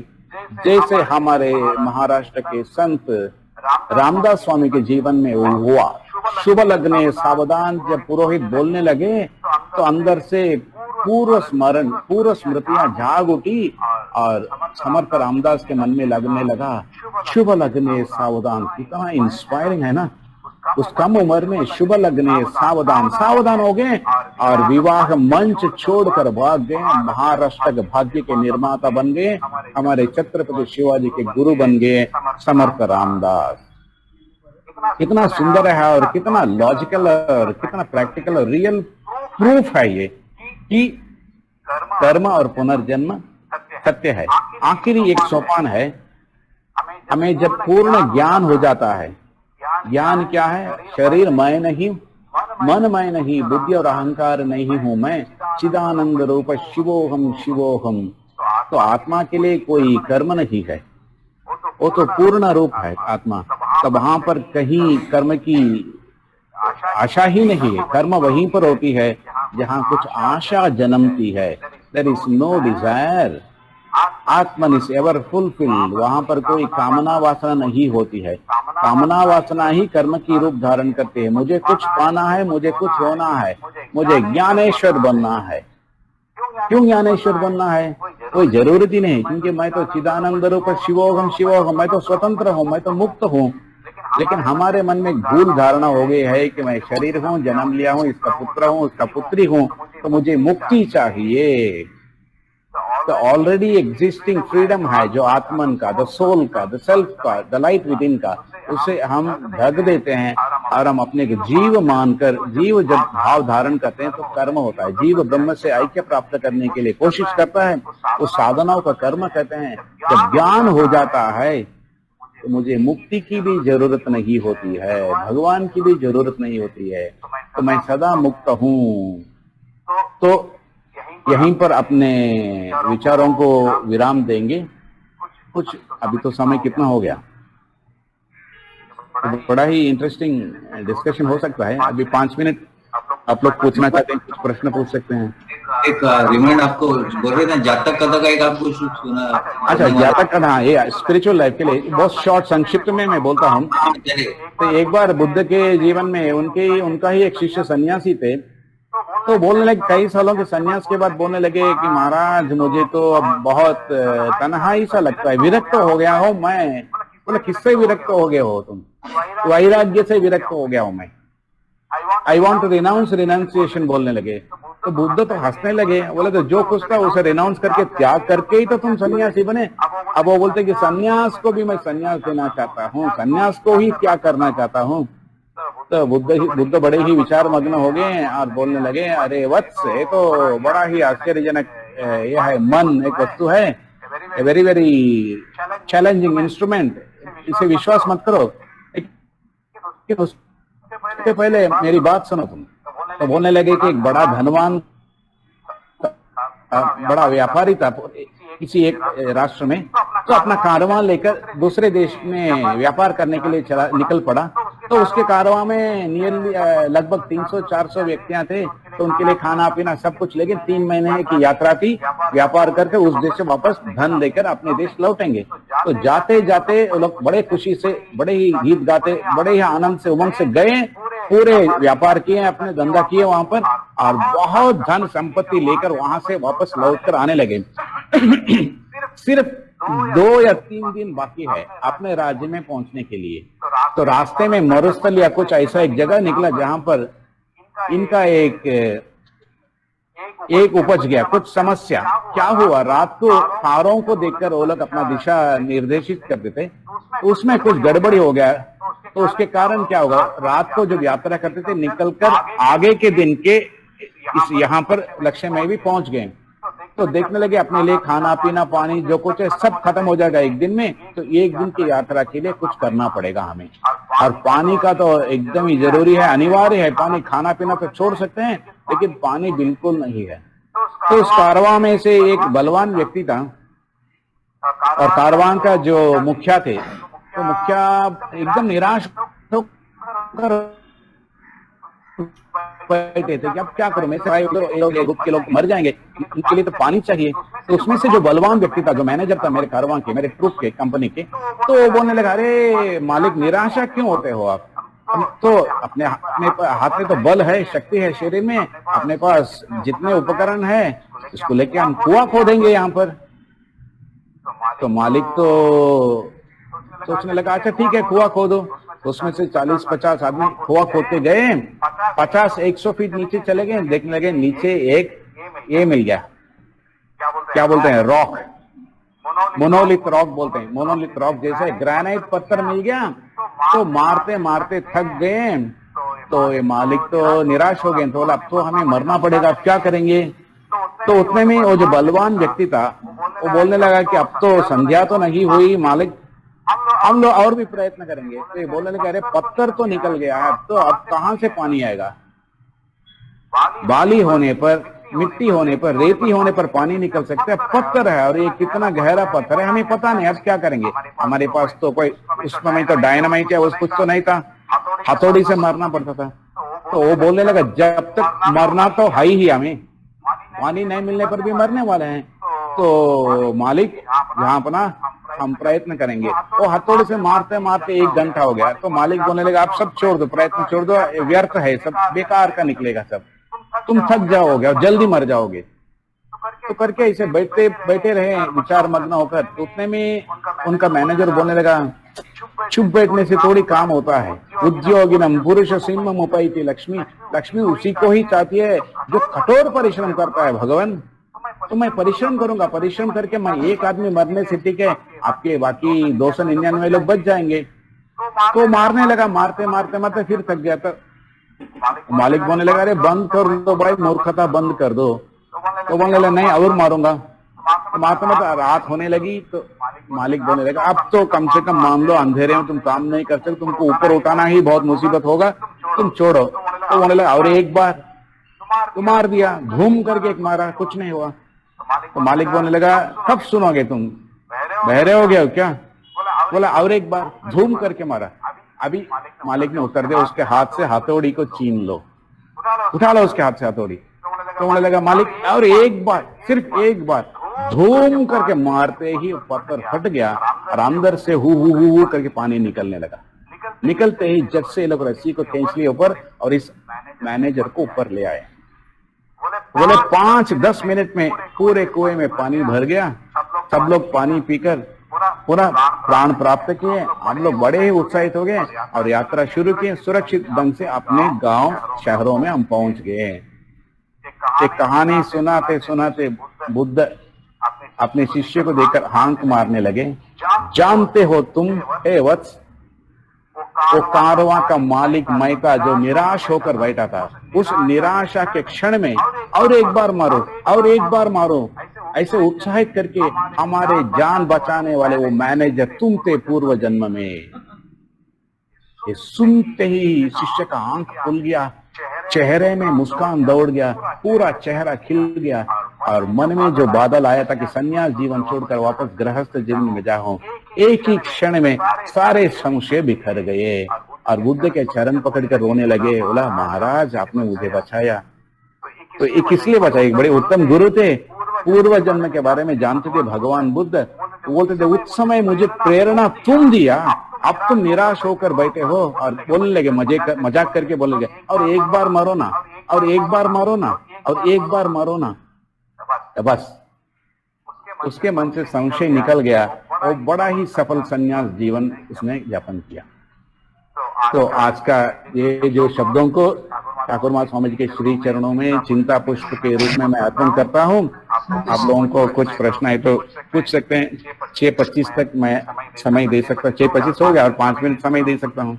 जैसे हमारे महाराष्ट्र के संत रामदास स्वामी के जीवन में हुआ। शुभ लग्ने सावधान जब पुरोहित बोलने लगे तो अंदर से पूर्व स्मृतियां जाग उठी और समर्थ रामदास के मन में लगने लगा शुभ लग्ने सावधान। कितना इंस्पायरिंग है ना। उस कम उम्र में शुभ लग्ने सावधान हो गए और विवाह मंच छोड़कर भाग गए। महाराष्ट्र के भाग्य के निर्माता बन गए, हमारे छत्रपति शिवाजी के गुरु बन गए समर्थ रामदास। कितना सुंदर है और कितना लॉजिकल और कितना प्रैक्टिकल और रियल प्रूफ है ये कि कर्म और पुनर्जन्म सत्य है। आखिरी एक सोपान है। हमें जब पूर्ण ज्ञान हो जाता है, ज्ञान क्या है? शरीर मैं नहीं, मन मैं नहीं, बुद्धि और अहंकार नहीं हूं मैं, चिदानंद रूप शिवोहम। तो आत्मा के लिए कोई कर्म नहीं है, वो तो पूर्ण रूप है आत्मा। तो वहां पर कहीं कर्म की आशा ही नहीं है। कर्म वहीं पर होती है जहां कुछ आशा जन्मती है। There is no desire, Atman is ever fulfilled. वहां पर कोई कामना वासना नहीं होती है। कामना वासना ही कर्म की रूप धारण करते हैं। मुझे कुछ पाना है, मुझे कुछ होना है, मुझे ज्ञानेश्वर बनना है। क्यों ज्ञानेश्वर बनना है? कोई जरूरत ही नहीं, क्योंकि मैं तो चिदानंद रूप शिवोहम, मैं तो स्वतंत्र हूं, मैं तो मुक्त हूं। लेकिन हमारे मन में भूल धारणा हो गई है कि मैं शरीर हूं, जन्म लिया हूं, इसका पुत्र हूं, इसका पुत्री हूं, तो मुझे मुक्ति चाहिए। तो ऑलरेडी एग्जिस्टिंग फ्रीडम है जो आत्मन का, द सोल का, द सेल्फ का, द लाइट विद इन का, उसे हम ढक देते हैं और हम अपने को जीव मानकर, जीव जब भाव धारण करते हैं तो कर्म होता है। जीव ब्रह्म से ऐक्य प्राप्त करने के लिए कोशिश करता है, उस साधनाओं का कर्म कहते हैं। जब ज्ञान हो जाता है तो मुझे मुक्ति की भी जरूरत नहीं होती है, भगवान की भी जरूरत नहीं होती है, तो मैं सदा मुक्त हूं। तो यहीं पर अपने विचारों को विराम देंगे। कुछ अभी तो समय कितना हो गया, तो बड़ा ही इंटरेस्टिंग डिस्कशन हो सकता है। अभी 5 मिनट आप लोग पूछना चाहते हैं, कुछ प्रश्न पूछ सकते हैं। एक रिमाइंड आपको बोल रहे थे जातक कथा का एक आपको सुना। अच्छा, जातक कथा ये स्पिरिचुअल लाइफ के लिए बहुत शॉर्ट संक्षिप्त में मैं बोलता हूँ। तो एक बार बुद्ध के जीवन में उनका ही एक शिष्य सन्यासी थे, तो बोलने लगे, कई सालों के सन्यास के बाद बोलने लगे कि महाराज मुझे तो अब बहुत तन्हाई सा लगता है, विरक्त हो गया हूँ मैं। बोले किससे विरक्त हो गए हो तुम? वैराग्य से विरक्त हो गया हूँ मैं। I want to renounce renunciation बोलने लगे। तो बुद्ध तो हंसने लगे, बोले तो जो कुछ था उसे रिनाउंस करके त्याग करके ही तो तुम सन्यासी बने। अब वो बोलते कि सन्यास को भी मैं सन्यास देना चाहता हूँ, सन्यास को ही क्या करना चाहता हूँ। तो बुद्ध बड़े ही विचार मग्न हो गए और बोलने लगे, अरे वत्स, ये तो बड़ा ही आश्चर्यजनक यह है। मन एक वस्तु है, वेरी वेरी चैलेंजिंग इंस्ट्रूमेंट, इसे विश्वास मत करो। उसके पहले मेरी बात सुनो तुम। तो बोलने लगे कि एक बड़ा धनवान, बड़ा व्यापारी था किसी एक राष्ट्र में, तो अपना कारवां लेकर दूसरे देश में व्यापार करने के लिए निकल पड़ा। तो उसके कारवां में नियरली लगभग 300-400 व्यक्तियां थे, तो उनके लिए खाना पीना सब कुछ। लेकिन 3 महीने की यात्रा थी, व्यापार करके उस देश से वापस धन लेकर अपने देश लौटेंगे। तो जाते जाते लोग बड़े खुशी से, बड़े ही गीत गाते, बड़े ही आनंद से, उमंग से गए, पूरे व्यापार किए, अपने धंधा किए वहां पर, और बहुत धन संपत्ति लेकर वहां से वापस लौटकर आने लगे। सिर्फ 2 या 3 दिन बाकी है अपने राज्य में पहुंचने के लिए। तो रास्ते में मरुस्थल या कुछ ऐसा एक जगह निकला जहां पर इनका एक उपज गया, कुछ समस्या। क्या हुआ, रात को तारों को देखकर वो लोग अपना दिशा निर्देशित करते थे, उसमें कुछ गड़बड़ी हो गया। तो उसके कारण क्या होगा, रात को जब यात्रा करते थे निकलकर आगे के दिन के इस यहाँ पर लक्ष्य में भी पहुंच गए। तो देखने लगे अपने लिए खाना पीना पानी जो कुछ है सब खत्म हो जाएगा एक दिन में। तो एक दिन की यात्रा के लिए कुछ करना पड़ेगा हमें, और पानी का तो एकदम ही जरूरी है, अनिवार्य है पानी। खाना पीना तो छोड़ सकते हैं लेकिन पानी बिल्कुल नहीं है। तो उस कारवां में से एक बलवान व्यक्ति था, और कारवां का जो मुखिया थे, तो मुखिया एकदम निराश होकर बैठे थे कि अब क्या करूं मैं, सिवाय उधर ग्रुप के लोग मर जाएंगे, उनके लिए तो पानी चाहिए। तो उसमें से जो बलवान व्यक्ति था, जो मैनेजर था मेरे कारवां के, मेरे ट्रुप के, कंपनी के, तो वो बोलने लगा, अरे मालिक निराशा क्यों होते हो आप, तो अपने हाथ में तो बल है, शक्ति है शरीर में, अपने पास जितने उपकरण है इसको लेके हम कुआं खोदेंगे यहाँ पर। तो मालिक तो सोचने लगा, अच्छा ठीक है कुआं खोदो। तो उसमें से 40-50 आदमी कुआं खोदते गए, 50-100 फीट नीचे चले गए, देखने लगे नीचे एक ये मिल गया, क्या बोलते हैं, रॉक, मोनोलिथ रॉक बोलते हैं, मोनोलिथ रॉक जैसे ग्रेनाइट पत्थर मिल गया। तो मारते मारते थक गए, तो ये मालिक तो निराश हो गए, तो बोला अब तो हमें मरना पड़ेगा, अब क्या करेंगे। तो उतने में वो जो बलवान व्यक्ति था वो बोलने लगा कि अब तो संध्या तो नहीं हुई मालिक, हम लोग और भी प्रयत्न करेंगे। तो ये बोलने लगे, अरे पत्थर तो निकल गया है, तो अब कहां से पानी आएगा, बाली होने पर, मिट्टी होने पर, रेती होने पर पानी निकल सकता है, पत्थर है और ये कितना गहरा पत्थर है, हमें पता नहीं, अब क्या करेंगे। हमारे पास तो कोई उस समय तो डायनामाइट या कुछ तो नहीं था, हथौड़ी से मारना पड़ता था। तो वो बोलने लगा, जब तक मरना तो है ही, हमें पानी नहीं मिलने पर भी मरने वाले हैं, तो मालिक यहाँ पर ना हम प्रयत्न करेंगे। वो हथौड़े से मारते मारते 1 घंटा हो गया। तो मालिक बोलने लगा, आप सब छोड़ दो, प्रयत्न छोड़ दो, व्यर्थ है, सब बेकार का निकलेगा, सब तुम थक जाओगे और जल्दी मर जाओगे। तो करके ऐसे बैठते बैठे रहे विचार मग्न होकर। तो उतने में उनका मैनेजर बोलने लगा, चुप बैठने से थोड़ी काम होता है, उद्योगिनम पुरुष सिंह उपैति लक्ष्मी, लक्ष्मी उसी को ही चाहती है जो कठोर परिश्रम करता है। भगवान तो मैं परिश्रम करूंगा, परिश्रम करके मैं एक आदमी मरने से ठीक है, आपके बाकी 299 लोग बच जाएंगे। तो मारने लगा, मारते मारते मारते फिर थक गया। तो मालिक बोलने लगा, अरे बंद कर दो भाई, मूर्खता बंद कर दो। तो बोलने लगा, नहीं और मारूंगा। तो मारते मारते रात होने लगी। तो मालिक बोलने लगा, अब तो कम से कम मान लो अंधेरे में तुम काम नहीं कर सकते, तुमको ऊपर उठाना ही बहुत मुसीबत होगा, तुम छोड़ो। तो बोलने लगा, और एक बार। तो मार दिया, घूम करके एक मारा, कुछ नहीं हुआ। तो मालिक बोलने लगा, कब सुनोगे तुम, बहरे हो गए हो क्या। बोला, और एक बार, झूम करके मारा। अभी मालिक ने उत्तर दिया, उसके हाथ से हथौड़ी को छीन लो, उठा लो उसके हाथ से हथौड़ी। तो बोलने लगा मालिक, और एक बार, सिर्फ एक बार, धूम करके मारते ही पत्थर फट गया और अंदर से हु करके पानी निकलने लगा। निकलते ही जब से लोग रस्सी को खींच लिए ऊपर और इस मैनेजर को ऊपर ले आए। बोले 5-10 मिनट में पूरे कुएं में पानी भर गया। सब लोग पानी पीकर पूरा प्राण प्राप्त किए। हम लोग बड़े ही उत्साहित हो गए और यात्रा शुरू की। सुरक्षित ढंग से अपने गांव शहरों में हम पहुंच गए। एक कहानी सुनाते सुनाते बुद्ध अपने शिष्य को देखकर हांक मारने लगे, जानते हो तुम हे वत्स, वो कारवां का मालिक मैं था जो निराश होकर बैठा था, उस निराशा के क्षण में और एक बार मारो और एक बार मारो ऐसे उत्साहित करके हमारे जान बचाने वाले वो मैनेजर तुम थे पूर्व जन्म में। ये सुनते ही शिष्य का आंख खुल गया, चेहरे में मुस्कान दौड़ गया, पूरा चेहरा खिल गया और मन में जो बादल आया था कि संन्यास जीवन छोड़कर वापस गृहस्थ जीवन में जाऊं, एक ही क्षण में सारे संशय बिखर गए और बुद्ध के चरण पकड़कर रोने लगे। बोला, महाराज आपने मुझे बचाया। तो ये किस लिए बचाया? बड़े उत्तम गुरु थे, पूर्व जन्म के बारे में जानते थे भगवान बुद्ध। बोलते थे उस समय मुझे प्रेरणा तुम दिया, अब तुम निराश होकर बैठे हो। और बोलने लगे मजाक करके बोलने लगे, और एक बार मारो ना, और एक बार मारो ना, और एक बार मारो ना। तो बस उसके मन से संशय निकल गया और बड़ा ही सफल संन्यास जीवन उसने यापन किया। तो आज का ये जो शब्दों को ठाकुर महाराज स्वामी जी के श्री चरणों में चिंता पुष्प के रूप में मैं अर्पण करता हूँ। आप लोगों को कुछ प्रश्न है तो पूछ सकते हैं। 6:25 तक मैं समय दे सकता, 6:25 हो गया और 5 मिनट समय दे सकता हूँ।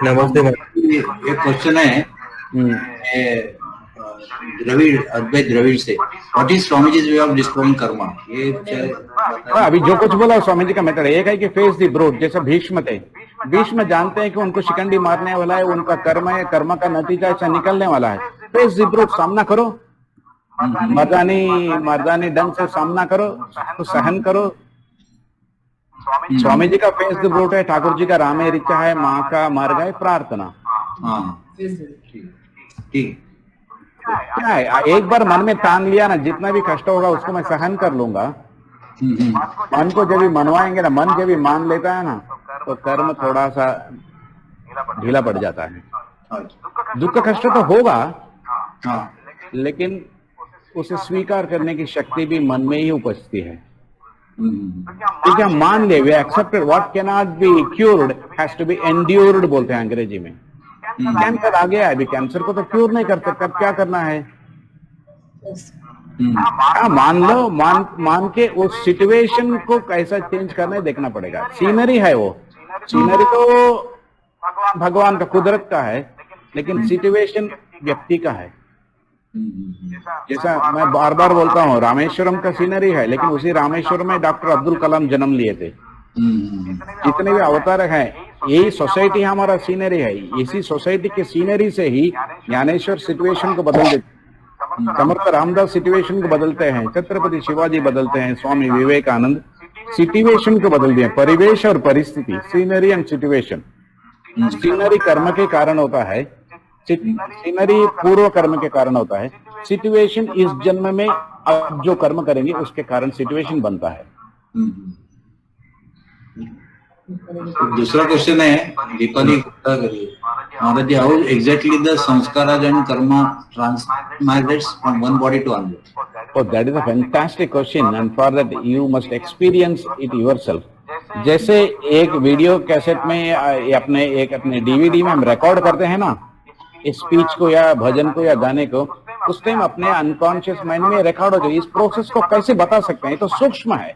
नमस्ते। एक क्वेश्चन है द्रविड़, अद्वैत द्रविड़ से, what is Swami ji way of discovering karma? ये अभी जो कुछ बोला स्वामी जी का मेथड एक है कि फेस द ब्रूट, जैसे भीष्म थे। भीष्म जानते हैं कि उनको शिकंडी मारने वाला है, उनका कर्म है, कर्म का नतीजा ऐसा निकलने वाला है। फेस द ब्रूट, सामना करो, मर्दानी ढंग से सामना करो, तो सहन करो। स्वामी जी का फेस द ब्रूट है, ठाकुर जी का रामे ऋचा है, माँ का मार्ग है प्रार्थना। हाँ ठीक। क्या है, एक बार मन में ठान लिया ना, जितना भी कष्ट होगा उसको मैं सहन कर लूंगा। मन को जब भी मनवाएंगे ना, मन जब भी मान लेता है ना, तो कर्म थोड़ा सा ढीला पड़ जाता है। दुख कष्ट तो होगा, हाँ, लेकिन उसे स्वीकार करने की शक्ति भी मन में ही उपजती है। ठीक है, मान ले, we accepted what can not be cured has to be endured बोलते हैं अंग्रेजी में। कैंसर आ गया है, अभी कैंसर को तो क्यूर नहीं कर सकते, अब क्या करना है? हाँ, मान लो, मान के उस सिचुएशन को कैसा चेंज करना है देखना पड़ेगा। सीनरी है वो, सीनरी तो भगवान का, कुदरत का है, लेकिन सिचुएशन व्यक्ति का है। जैसा मैं बार बार बोलता हूँ, रामेश्वरम का सीनरी है, लेकिन उसी रामेश्वरम में डॉक्टर अब्दुल कलाम जन्म लिए थे। जितने भी अवतार हैं, यही सोसाइटी हमारा सीनरी है। इसी सोसाइटी के सीनरी से ही ज्ञानेश्वर सिचुएशन को बदल देते, समर्थ रामदास सिचुएशन को बदलते हैं, छत्रपति शिवाजी बदलते हैं, स्वामी विवेकानंद सिचुएशन को बदल दिए। परिवेश और परिस्थिति, सीनरी एंड सिचुएशन। सीनरी कर्म के कारण होता है, सीनरी पूर्व कर्म के कारण होता है, सिचुएशन इस जन्म में अब जो कर्म करेंगे उसके कारण सिचुएशन बनता है। दूसरा क्वेश्चन है Deepali Gupta Maharaj ji, how exactly the sanskaras and karma transmigrates from one body to another? Oh, that is a fantastic question, and for that you must experience it yourself. जैसे एक वीडियो कैसेट में या अपने डीवीडी में हम रिकॉर्ड करते हैं ना, स्पीच को या भजन को या गाने को, उस टाइम अपने अनकॉन्शियस माइंड में रिकॉर्ड हो जाए। इस प्रोसेस को कैसे बता सकते हैं, ये तो सूक्ष्म है।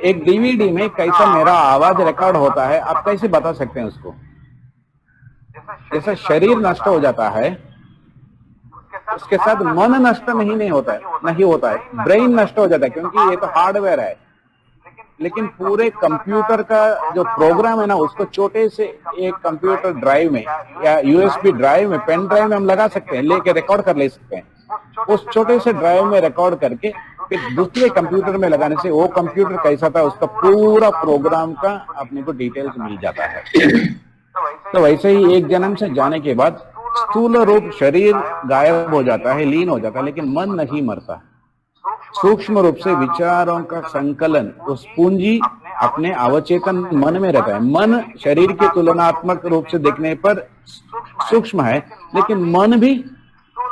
एक डीवीडी में कैसा मेरा आवाज रिकॉर्ड होता है, आप कैसे बता सकते हैं उसको? जैसा शरीर नष्ट हो जाता है, उसके साथ मन नष्ट नहीं होता है, ब्रेन नष्ट हो जाता है, क्योंकि ये तो हार्डवेयर है। लेकिन पूरे कंप्यूटर का जो प्रोग्राम है ना, उसको छोटे से एक कंप्यूटर ड्राइव में या यूएसबी ड्राइव में, पेन ड्राइव में हम लगा सकते हैं, लेके रिकॉर्ड कर ले सकते हैं। उस छोटे से ड्राइव में रिकॉर्ड करके फिर दूसरे कंप्यूटर में लगाने से वो कंप्यूटर कैसा था, उसका पूरा प्रोग्राम का अपने को डिटेल्स मिल जाता है। तो वैसे ही एक जन्म से जाने के बाद स्थूल रूप शरीर गायब हो जाता है, लीन हो जाता है, लेकिन मन नहीं मरता। सूक्ष्म रूप से विचारों का संकलन, उस पूंजी अपने अवचेतन मन में रहता है। मन शरीर के तुलनात्मक रूप से देखने पर सूक्ष्म है, लेकिन मन भी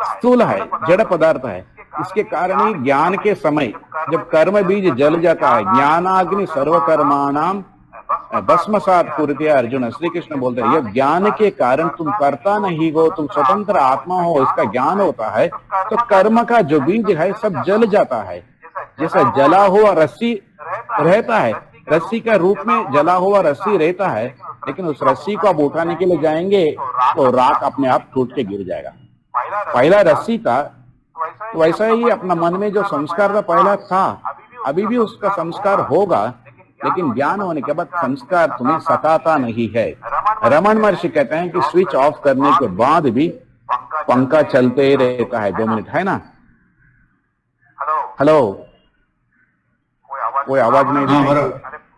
स्थूल है, जड़ पदार्थ है। इसके कारण ही ज्ञान के समय जब कर्म बीज जल जाता है, ज्ञानाग्नि सर्वकर्माणाम भस्मसात कुरुते, अर्जुन श्री कृष्ण बोलते हैं, यह ज्ञान के कारण तुम करता नहीं हो, तुम स्वतंत्र आत्मा हो, इसका ज्ञान होता है, तो कर्म का जो बीज है सब जल जाता है। जैसा जला हुआ रस्सी रहता है, रस्सी का रूप में जला हुआ रस्सी रहता है, लेकिन उस रस्सी को आप उठाने के लिए जाएंगे तो राख अपने आप टूट के गिर जाएगा। पहला रस्सी था, तो वैसा ही अपना मन में जो संस्कार था पहला था, अभी भी उसका संस्कार होगा, लेकिन ज्ञान होने के बाद संस्कार तुम्हें सताता नहीं है। रमन महर्षि कहते हैं कि स्विच ऑफ करने के बाद भी पंखा चलते ही रहता है। 2 मिनट है ना? हेलो, कोई आवाज नहीं?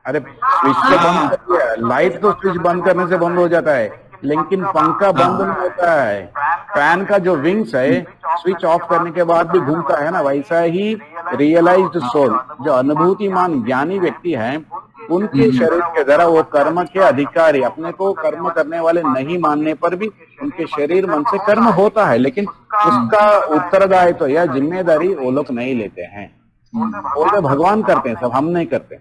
अरे स्विच से बंद कर दिया, लाइट तो स्विच बंद करने से बंद हो जाता है, लेकिन पंखा बंद नहीं होता है। फैन का जो विंग्स है स्विच ऑफ करने के बाद भी घूमता है ना, वैसा ही रियलाइज्ड सोल, जो अनुभूतिमान ज्ञानी व्यक्ति हैं, उनके शरीर के द्वारा वो कर्म के अधिकारी, अपने को कर्म करने वाले नहीं मानने पर भी उनके शरीर मन से कर्म होता है, लेकिन उसका उत्तरदायित्व या जिम्मेदारी वो लोग नहीं लेते हैं। वो तो भगवान करते हैं सब, हम नहीं करते।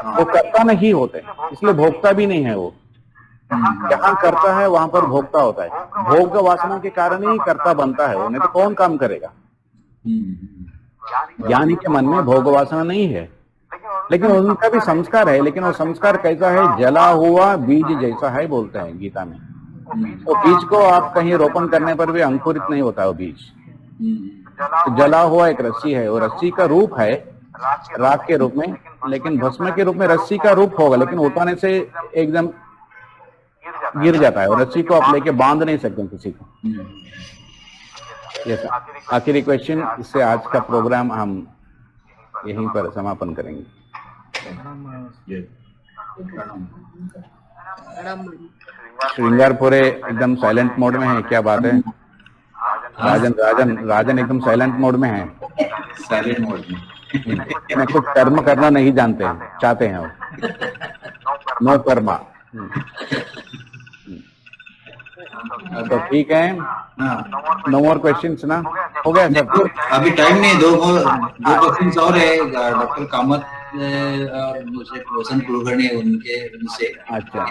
वो करता नहीं होते, इसलिए भोगता भी नहीं है। वो जहाँ करता है वहां पर भोगता होता है। भोग वासना के कारण ही कर्ता बनता है, उन्हें तो कौन काम करेगा। ज्ञानी के मन में भोग वासना नहीं है, लेकिन उनका भी संस्कार है, लेकिन वो संस्कार कैसा है? जला हुआ बीज जैसा है बोलते हैं गीता में। तो बीज को आप कहीं रोपण करने पर भी अंकुरित नहीं होता वो बीज। तो जला हुआ एक रस्सी है, वो रस्सी का रूप है राख के रूप में, लेकिन भस्म के रूप में रस्सी का रूप होगा, लेकिन उठाने से एकदम गिर जाता है। और रस्सी को आप लेके बांध नहीं सकते किसी को। यस, आखिरी क्वेश्चन, इससे आज का प्रोग्राम हम यहीं पर समापन करेंगे। श्रृंगारपुरे एकदम साइलेंट मोड में है, क्या बात है? राजन राजन राजन एकदम साइलेंट मोड में है। साइलेंट मोड में। मैं कुछ कर्म करना नहीं जानते हैं, चाहते हैं वो। नो कर्मा। तो ठीक है, हाँ, नो मोर क्वेश्चंस ना, हो गया सब। अभी टाइम नहीं, दो क्वेश्चंस और है डॉक्टर कामत और मुझे वसंत कुलकर्णी उनके उनसे। अच्छा।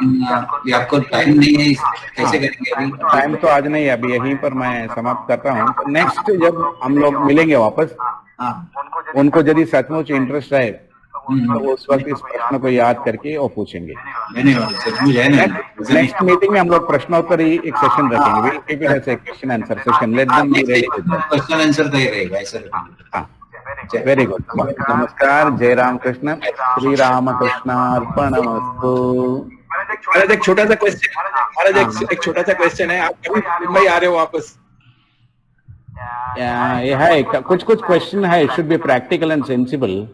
ये आपको टाइम नहीं है, कैसे हाँ। करेंगे अभी? टाइम तो आज नहीं है, अभी यहीं पर मैं समाप्त करता हूँ। तो नेक्स्ट जब हम लोग मिलेंगे वापस, हाँ। उनको यदि सचमुच इंटरेस्ट है तो उस वक्त इस प्रश्न को याद करके वो पूछेंगे। नहीं सचमुच है ना। नेक्स्ट मीटिंग में हम लोग प्रश्नोत्तर ही एक सेशन रखेंगे। We keep it as a question answer session, let them be ready with that. Question answer का ही रहेगा, ऐसा रखेंगे। हाँ, वेरी गुड। नमस्कार, जय राम कृष्ण, श्री राम कृष्णार्पणमस्तु। महाराज एक छोटा सा क्वेश्चन, महाराज एक छोटा सा क्वेश्चन है, आप कभी मुंबई आ रहे हो वापस? ये है कुछ क्वेश्चन है, should be practical and sensible,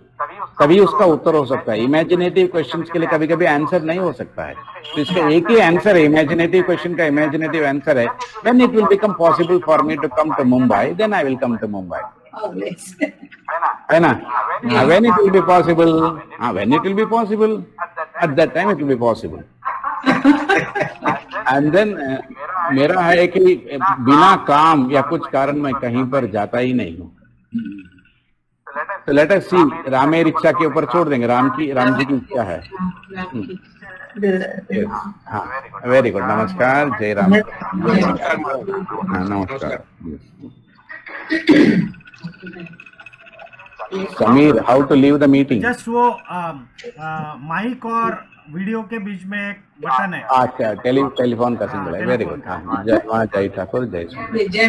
तभी उसका उत्तर हो सकता है। इमेजिनेटिव क्वेश्चंस के लिए कभी कभी आंसर नहीं हो सकता है, तो इसका एक ही आंसर है, इमेजिनेटिव क्वेश्चन का इमेजिनेटिव आंसर है। When it will become possible for me to come to Mumbai, then I will come to Mumbai, है ना? When it will be possible, when it will be possible, at that time it will be possible. And then मेरा है कि बिना काम या कुछ कारण मैं कहीं पर जाता ही नहीं हूँ। तो लेट अस सी, रामेर इच्छा के ऊपर छोड़ देंगे, राम जी की इच्छा है। हाँ, वेरी गुड। नमस्कार, जय राम। हाँ, नमस्कार। Sameer, how to leave the meeting? Just वो माइक और वीडियो के बीच में एक बटन है। अच्छा, टेलीफोन का सिंबल है। Very good. हाँ, जय ठाकुर, जय श्री। जय